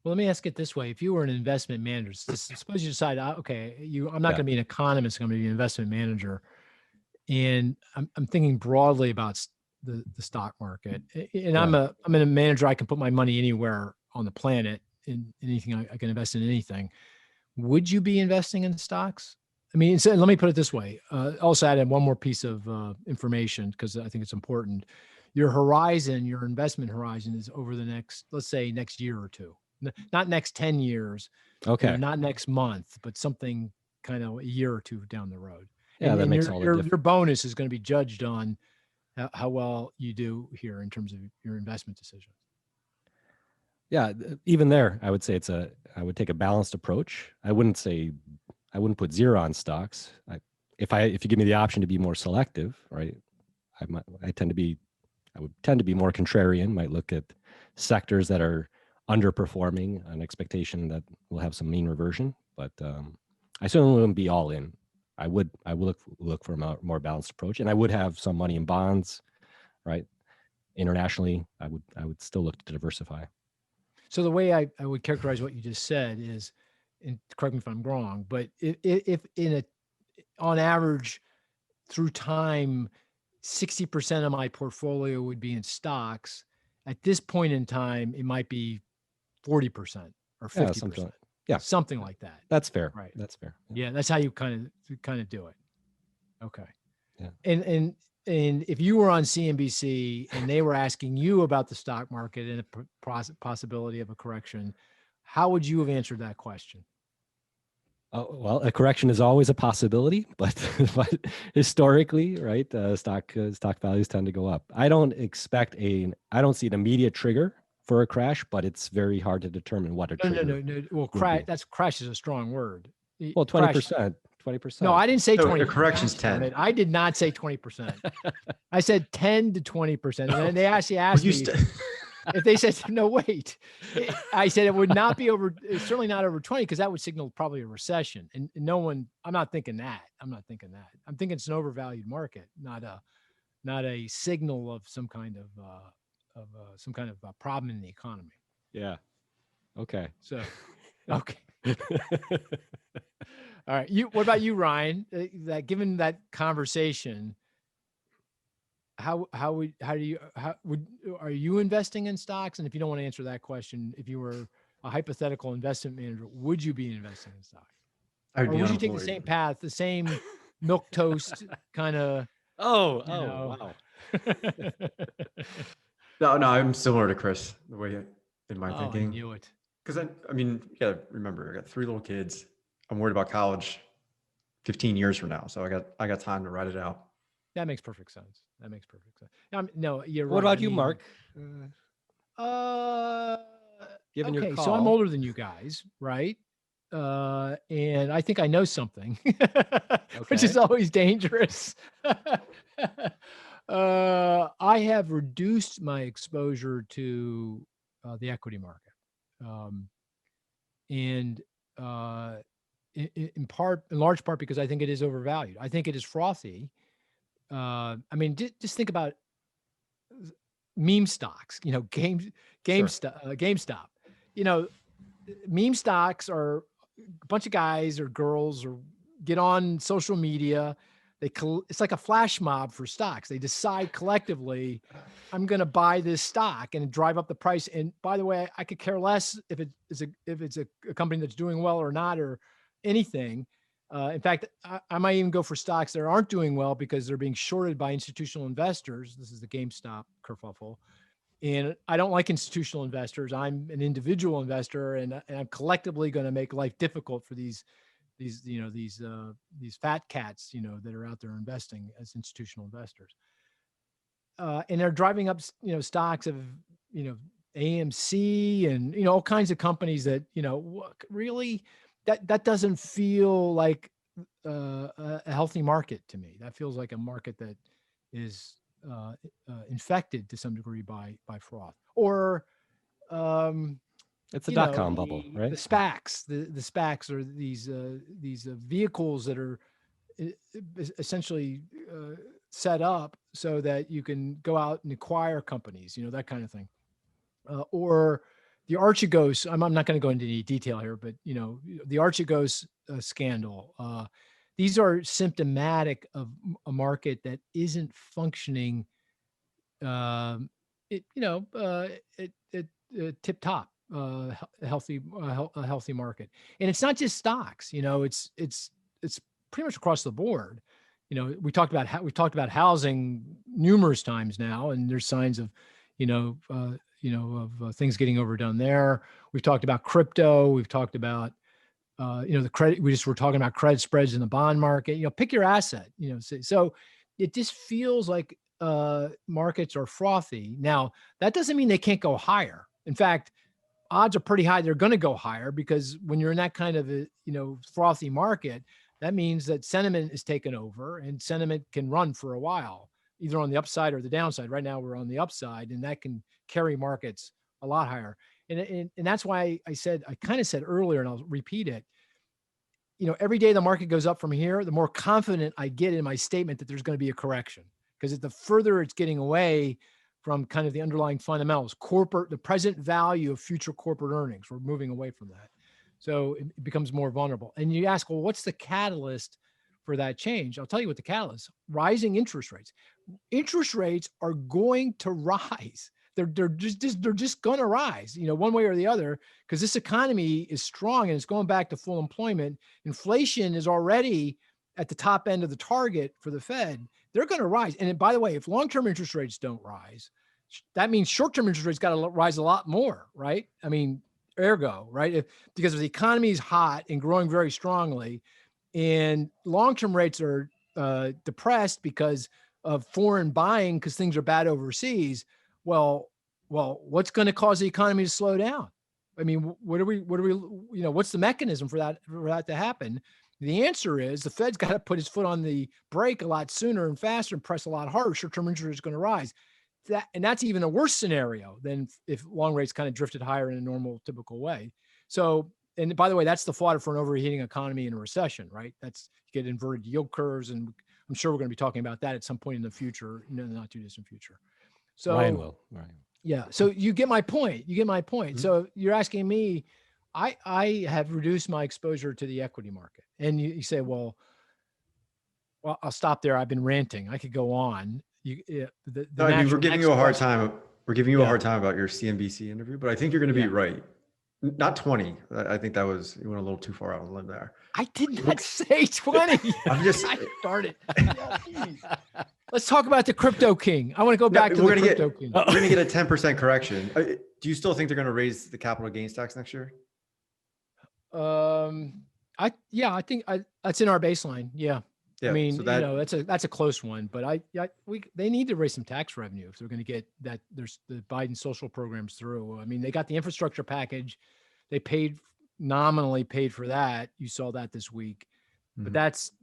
Well, let me ask it this way. If you were an investment manager, suppose you decide, okay, I'm not going to be an economist, I'm going to be an investment manager. And I'm thinking broadly about the stock market. And I'm a manager. I can put my money anywhere on the planet in anything. I can invest in anything. Would you be investing in stocks? I mean, so let me put it this way. Also add in one more piece of information because I think it's important. Your investment horizon is over the next, let's say next year or two, not next 10 years. Okay. Not next month, but something kind of a year or two down the road. Yeah, that makes all the difference. Your bonus is going to be judged on how well you do here in terms of your investment decisions. Yeah, even there, I would say I would take a balanced approach. I wouldn't put zero on stocks. If you give me the option to be more selective, right? I would tend to be more contrarian. Might look at sectors that are underperforming, an expectation that we'll have some mean reversion. But I certainly wouldn't be all in. I would look for a more balanced approach, and I would have some money in bonds, right? Internationally, I would still look to diversify. So the way I would characterize what you just said is, and correct me if I'm wrong, but if on average through time, 60% of my portfolio would be in stocks, at this point in time, it might be 40% or 50%. Yeah, something like that. That's fair. Right. That's fair. Yeah, that's how you kind of do it. Okay. Yeah. And if you were on CNBC and they were asking you about the stock market and the possibility of a correction, how would you have answered that question? Well, a correction is always a possibility, but historically, right, stock values tend to go up. I don't see an immediate trigger for a crash, but it's very hard to determine what a No, trigger. no. Well, be. crash is a strong word. Well, Crash. 20%. 20%. No, I didn't say No, 20. the correction's 10. I did not say 20%. I said 10 to 20%. And then they actually Well, asked you me st- if they said, no, wait. I said it would not be over, it's certainly not over 20, because that would signal probably a recession. And no one, I'm not thinking that. I'm thinking it's an overvalued market, not a signal of some kind of problem in the economy. Yeah. Okay. So, okay. All right. What about you, Ryan? That given that conversation, are you investing in stocks? And if you don't want to answer that question, if you were a hypothetical investment manager, would you be investing in stocks? I would Or be would you take the unemployed. same path, the same milk toast kind of? Wow. No, I'm similar to Chris the way in my I thinking. knew it. Because I mean, you gotta remember, I got 3 little kids. I'm worried about college 15 years from now, so I got time to write it out. That makes perfect sense. No, you're right. What about you, Mark? Given your Okay, call. so I'm older than you guys, right? And I think I know something, which is always dangerous. I have reduced my exposure to the equity market, and in large part because I think it is overvalued. I think it is frothy. I mean, just think about meme stocks. GameStop. Meme stocks are a bunch of guys or girls or get on social media. It's like a flash mob for stocks. They decide collectively, I'm going to buy this stock and drive up the price. And by the way, I could care less if it's a company that's doing well or not or anything. In fact, I might even go for stocks that aren't doing well because they're being shorted by institutional investors. This is the GameStop kerfuffle. And I don't like institutional investors. I'm an individual investor, and I'm collectively going to make life difficult for these fat cats, that are out there investing as institutional investors. And they're driving up, stocks of, AMC and, all kinds of companies that, really that doesn't feel like a healthy market to me. That feels like a market that is infected to some degree by froth or it's a dot-com bubble, right? The SPACs, the SPACs are these vehicles that are essentially set up so that you can go out and acquire companies, that kind of thing, or the Archegos. I'm not going to go into any detail here, but the Archegos scandal. These are symptomatic of a market that isn't functioning, tip top, a healthy market. And it's not just stocks. It's pretty much across the board. We talked about housing numerous times now, and there's signs of, things getting overdone there. We've talked about crypto. We've talked about, the credit. We just were talking about credit spreads in the bond market. Pick your asset. So it just feels like markets are frothy. Now, that doesn't mean they can't go higher. In fact, odds are pretty high they're going to go higher, because when you're in that kind of a frothy market, that means that sentiment is taken over, and sentiment can run for a while, either on the upside or the downside. Right now, we're on the upside, and that can carry markets a lot higher. And that's why I kind of said earlier, and I'll repeat it. Every day the market goes up from here, the more confident I get in my statement that there's going to be a correction, because the further it's getting away from kind of the underlying fundamentals, the present value of future corporate earnings. We're moving away from that. So it becomes more vulnerable. And you ask, well, what's the catalyst for that change? I'll tell you what the catalyst: rising interest rates. Interest rates are going to rise. They're just going to rise, one way or the other, because this economy is strong and it's going back to full employment. Inflation is already at the top end of the target for the Fed. They're going to rise. And by the way, if long-term interest rates don't rise, that means short-term interest rates got to rise a lot more, right? I mean, ergo, right? Because if the economy is hot and growing very strongly, and long-term rates are depressed because of foreign buying, because things are bad overseas, well, well, what's going to cause the economy to slow down? I mean, what are we, what's the mechanism for that to happen? The answer is the Fed's got to put his foot on the brake a lot sooner and faster and press a lot harder. Short-term interest rate is going to rise. And that's even a worse scenario than if long rates kind of drifted higher in a normal, typical way. So, and by the way, that's the fodder for an overheating economy in a recession, right? That's, you get inverted yield curves, and I'm sure we're going to be talking about that at some point in the future, in the not too distant future. So Ryan will. Right. yeah. So you get my point. Mm-hmm. So you're asking me, I have reduced my exposure to the equity market. And you say, well, I'll stop there. I've been ranting. I could go on. No, I mean, we're giving you a hard time. We're giving you a Yeah. hard time about your CNBC interview, but I think you're going to be Yeah. right. Not 20. I think that was, you went a little too far out on the limb there. I did not say 20. I'm just, I started. Let's talk about the crypto king. I want to go back to the crypto king. we're going to get a 10% correction. Do you still think they're going to raise the capital gains tax next year? I think that's in our baseline. Yeah. Yeah, I mean, so that, that's a close one, but they need to raise some tax revenue if they're going to get that. There's the Biden social programs through. I mean, they got the infrastructure package. They nominally paid for that. You saw that this week, but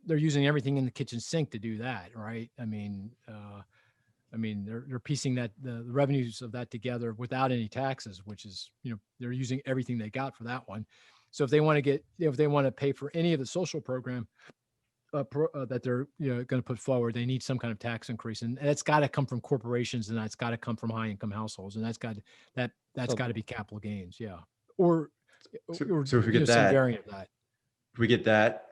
they're using everything in the kitchen sink to do that. Right. I mean, they're piecing the revenues of that together without any taxes, which is, they're using everything they got for that one. So if they want to pay for any of the social program, that they're going to put forward, they need some kind of tax increase, and that's got to come from corporations, and that's got to come from high income households, and that's got to be capital gains, or so if we get some that, variant of that. If we get that,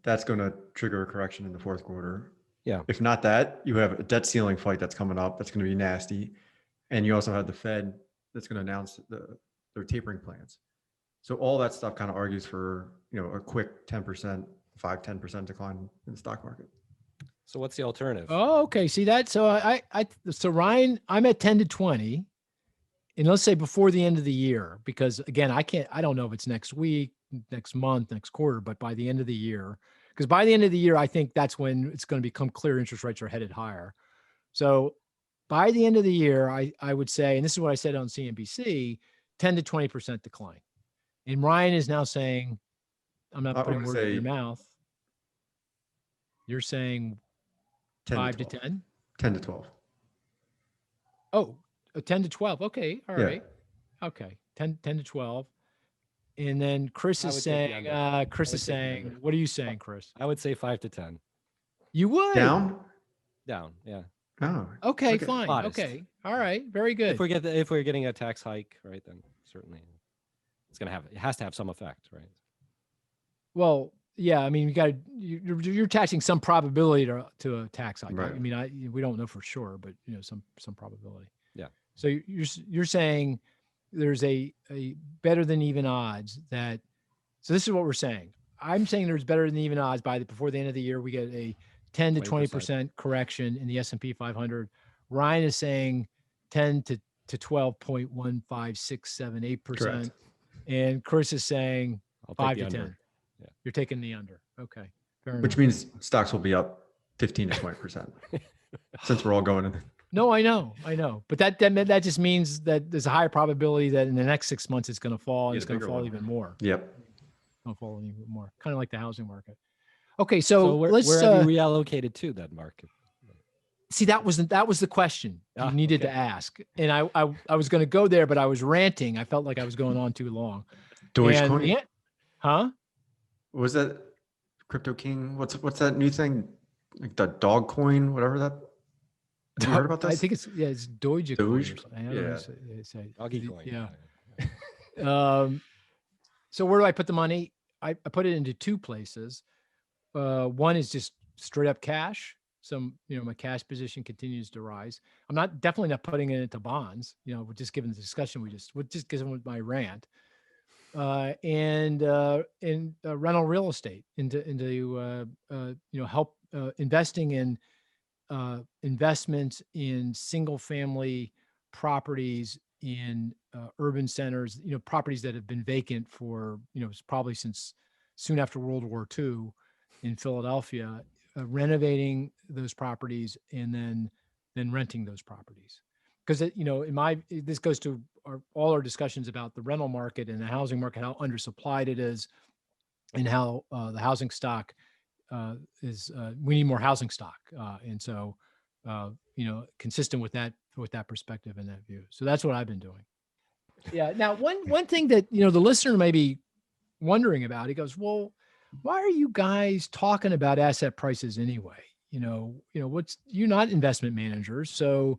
that's going to trigger a correction in the fourth quarter. Yeah. If not that, you have a debt ceiling fight that's coming up. That's going to be nasty, and you also have the Fed that's going to announce their tapering plans. So all that stuff kind of argues for a quick 10%. 5-10% decline in the stock market. So what's the alternative? Oh, okay. See that? So so Ryan, I'm at 10 to 20, and let's say before the end of the year, because again, I don't know if it's next week, next month, next quarter, but by the end of the year, because by the end of the year, I think that's when it's going to become clear interest rates are headed higher. So by the end of the year, I would say, and this is what I said on CNBC, 10 to 20% decline. And Ryan is now saying, I'm not putting words in your mouth. You're saying 5 to 10? 10 to 12. Oh, 10 to 12. Okay. All right. Okay. 10 to 12. And then Chris is saying, what are you saying, Chris? I would say 5 to 10. You would? Down? Yeah. Oh. Okay, fine. Modest. Okay. All right. Very good. If we're getting a tax hike, right, then certainly it has to have some effect, right? Well, yeah, I mean, you're attaching some probability to a tax hike. Right. I mean, we don't know for sure, but some probability. Yeah. So you're saying there's a better than even odds that. So this is what we're saying. I'm saying there's better than even odds before the end of the year we get a 10 to 20% correction in the S&P 500. Ryan is saying 10 to 12.15678%, and Chris is saying 5 to 10. Yeah. You're taking the under. Okay. Fair enough. Which means stocks will be up 15 to 20% since we're all going in. No, I know. But that just means that there's a higher probability that in the next 6 months it's going to fall, and it's going to fall even more. Yep. It's going to fall even more. Kind of like the housing market. Okay, so where have you reallocated to that market? See, that was the question you needed to ask, and I was going to go there, but I was ranting. I felt like I was going on too long. Dogecoin? Huh? What was that crypto king? What's that new thing? Like the dog coin, whatever that. Have you heard about this? I think it's Dogecoin. Doge? Or something. Yeah. Doggy coin. Yeah. So where do I put the money? I put it into two places. One is just straight up cash. My cash position continues to rise. I'm definitely not putting it into bonds, just given the discussion just given my rant. And rental real estate into help investing in investments in single family properties in urban centers, properties that have been vacant for, probably since soon after World War II in Philadelphia, renovating those properties and then renting those properties. because this goes to all our discussions about the rental market and the housing market, how undersupplied it is, and how the housing stock we need more housing stock, and so consistent with that perspective and that view. So that's what I've been doing. Yeah. Now, one thing that the listener may be wondering about, he goes, well, why are you guys talking about asset prices anyway? You're not investment managers, so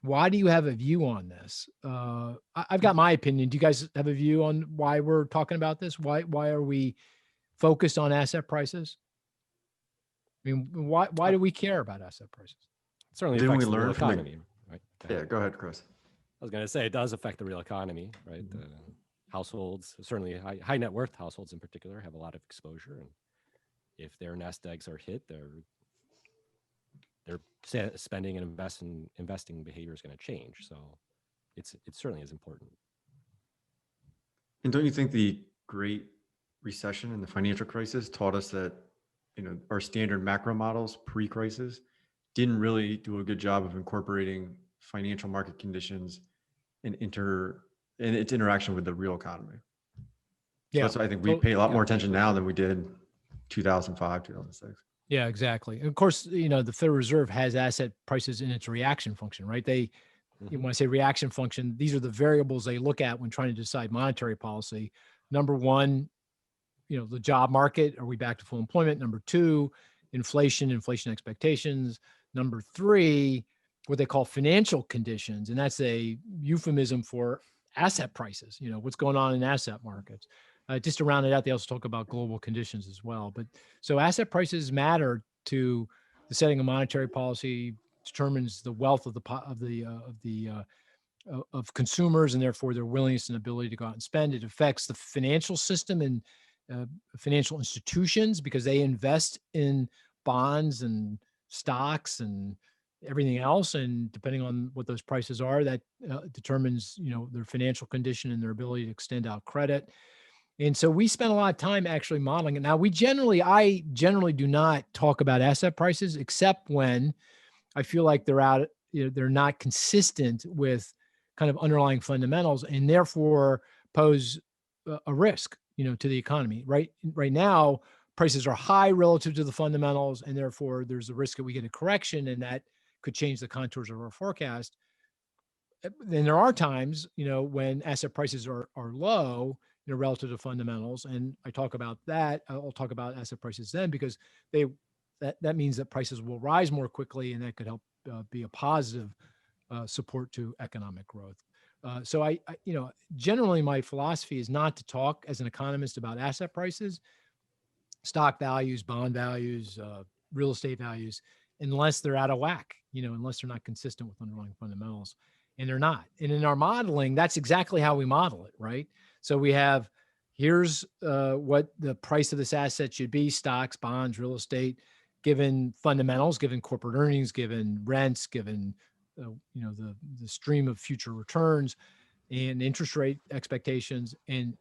why do you have a view on this? I've got my opinion. Do you guys have a view on why we're talking about this? Why are we focused on asset prices? I mean, why do we care about asset prices? It certainly Didn't we affects the real learn from the- economy, right? Yeah, go ahead, Chris. I was going to say it does affect the real economy, right? The households, certainly high net worth households in particular, have a lot of exposure, and if their nest eggs are hit, their spending and investing behavior is going to change. So it certainly is important. And don't you think the Great Recession and the financial crisis taught us that our standard macro models pre-crisis didn't really do a good job of incorporating financial market conditions and its interaction with the real economy? So Yeah, that's why I think we pay a lot more attention now than we did 2005, 2006. Yeah, exactly. And of course, the Federal Reserve has asset prices in its reaction function, right? When I say reaction function, these are the variables they look at when trying to decide monetary policy. Number one, the job market. Are we back to full employment? Number two, inflation expectations. Number three, what they call financial conditions. And that's a euphemism for asset prices, what's going on in asset markets. Just to round it out, they also talk about global conditions as well. But so asset prices matter to the setting of monetary policy, determines the wealth of consumers and therefore their willingness and ability to go out and spend. It affects the financial system and financial institutions because they invest in bonds and stocks and everything else. And depending on what those prices are, that determines, their financial condition and their ability to extend out credit. And so we spent a lot of time actually modeling it. Now I generally do not talk about asset prices except when I feel like they're not consistent with kind of underlying fundamentals and therefore pose a risk, to the economy. Right now, prices are high relative to the fundamentals, and therefore there's a risk that we get a correction, and that could change the contours of our forecast. Then there are times, when asset prices are low, relative to fundamentals, and I talk about that. I'll talk about asset prices then because that means that prices will rise more quickly, and that could help be a positive support to economic growth. So I generally my philosophy is not to talk as an economist about asset prices, stock values, bond values, real estate values, unless they're out of whack, unless they're not consistent with underlying fundamentals, and they're not. And in our modeling, that's exactly how we model it, right? So here's what the price of this asset should be: stocks, bonds, real estate, given fundamentals, given corporate earnings, given rents, given the stream of future returns and interest rate expectations. And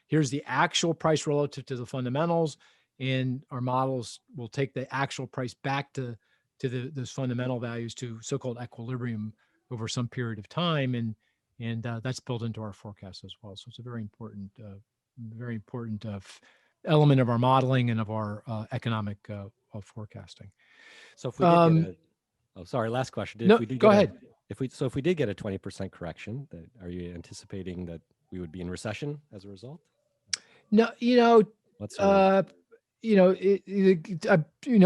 here's the actual price relative to the fundamentals, and our models will take the actual price back to those fundamental values to so-called equilibrium over some period of time, and that's built into our forecast as well. So it's a very important element of our modeling and of our economic forecasting. So if we did last question. Go ahead. If we did get a 20% correction, are you anticipating that we would be in recession as a result? No,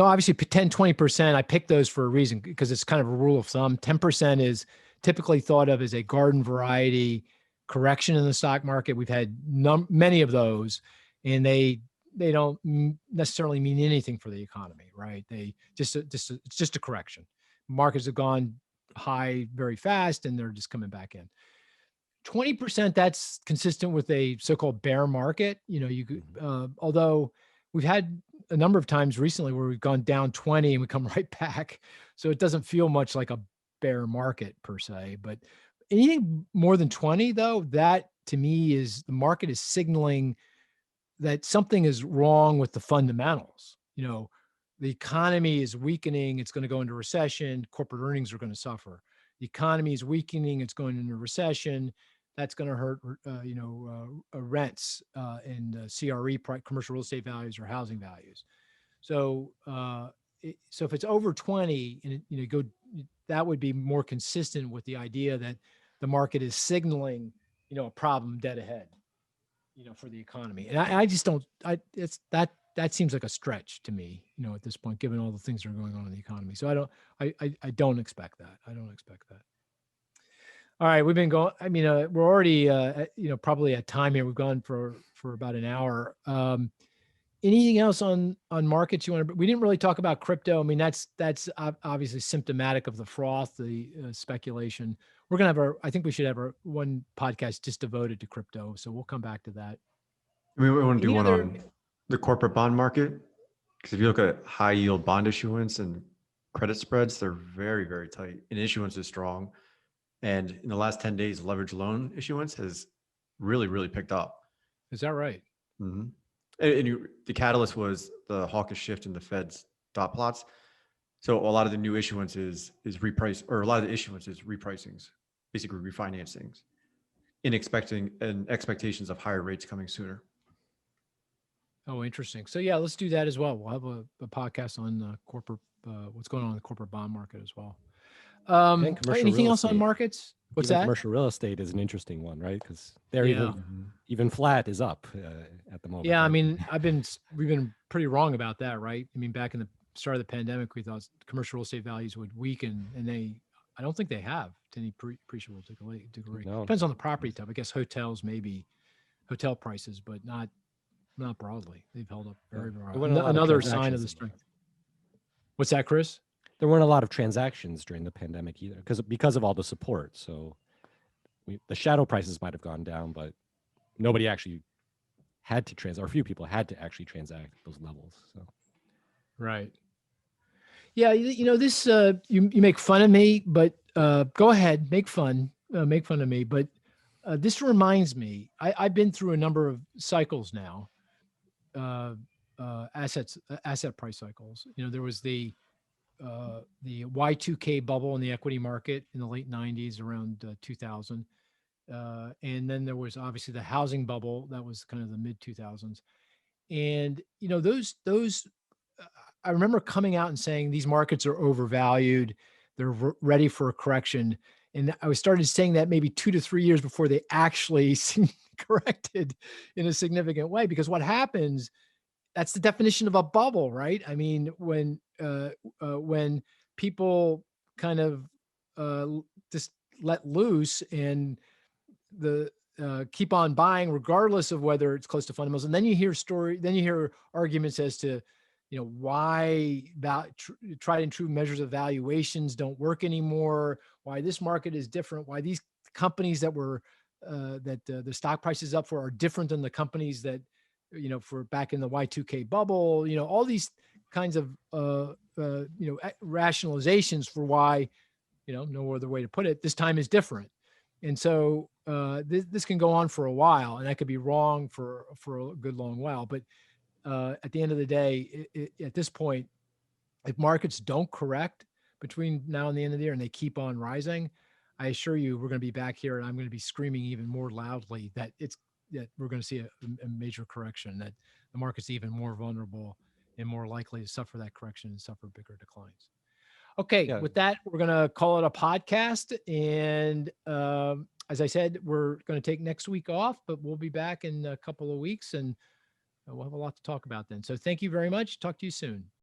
obviously 10, 20%, I picked those for a reason because it's kind of a rule of thumb. 10% is typically thought of as a garden variety correction in the stock market. We've had many of those, and they don't necessarily mean anything for the economy, right? It's just a correction. Markets have gone high very fast, and they're just coming back in. 20%, that's consistent with a so-called bear market. Although we've had a number of times recently where we've gone down 20 and we come right back. So it doesn't feel much like a bear market per se, but anything more than 20 though, that to me is the market is signaling that something is wrong with the fundamentals. The economy is weakening. It's going to go into recession. Corporate earnings are going to suffer. the economy is weakening, it's going into recession. That's going to hurt, rents and CRE, commercial real estate values or housing values. So, so if it's over 20, and that would be more consistent with the idea that the market is signaling, a problem dead ahead, for the economy. And I just don't. That seems like a stretch to me, at this point, given all the things that are going on in the economy. So I don't expect that. I don't expect that. All right, we've been going. I mean, we're already, probably at time here. We've gone for about an hour. Anything else on markets you want to? We didn't really talk about crypto. I mean, that's obviously symptomatic of the froth, the speculation. We're gonna have I think we should have one podcast just devoted to crypto. So we'll come back to that. I mean, we want to do Any one other- on the corporate bond market, because if you look at high yield bond issuance and credit spreads, they're very, very tight, and issuance is strong. And in the last 10 days, leverage loan issuance has really, really picked up. Is that right? Mm-hmm. The catalyst was the hawkish shift in the Fed's dot plots. So a lot of the new issuance is reprice, or a lot of the issuance is repricings, basically refinancings, in expectations of higher rates coming sooner. Oh, interesting. So yeah, let's do that as well. We'll have a podcast on corporate, what's going on in the corporate bond market as well. Anything else on markets? What's that? Commercial real estate is an interesting one, right? Because they're even flat is up at the moment. Yeah, right? I mean, we've been pretty wrong about that, right? I mean, back in the start of the pandemic, we thought commercial real estate values would weaken, and I don't think they have to any appreciable degree. No. Depends on the property type. I guess hotels, maybe hotel prices, but not broadly. They've held up very, very well. Another sign of the strength. What's that, Chris? There weren't a lot of transactions during the pandemic either, because of all the support. So the shadow prices might have gone down, but nobody actually had to transact, or a few people had to actually transact at those levels. So, right. Yeah, this. You make fun of me, but go ahead, make fun of me. But this reminds me, I've been through a number of cycles now, asset price cycles. There was the Y2K bubble in the equity market in the late 90s, around 2000. And then there was obviously the housing bubble that was kind of the mid 2000s. And, those I remember coming out and saying these markets are overvalued. They're ready for a correction. And I started saying that maybe 2 to 3 years before they actually corrected in a significant way, because what happens, that's the definition of a bubble, right? I mean, when people kind of just let loose and keep on buying regardless of whether it's close to fundamentals, and then you hear arguments as to why tried and true measures of valuations don't work anymore, why this market is different, why these companies that were the stock prices up for are different than the companies that for back in the Y2K bubble, all these kinds of rationalizations for why, no other way to put it, this time is different. And so this can go on for a while, and I could be wrong for a good long while. But at the end of the day, at this point, if markets don't correct between now and the end of the year and they keep on rising, I assure you we're going to be back here, and I'm going to be screaming even more loudly that we're going to see a major correction, that the market's even more vulnerable and more likely to suffer that correction and suffer bigger declines. Okay, with that, we're going to call it a podcast. And as I said, we're going to take next week off, but we'll be back in a couple of weeks, and we'll have a lot to talk about then. So thank you very much. Talk to you soon.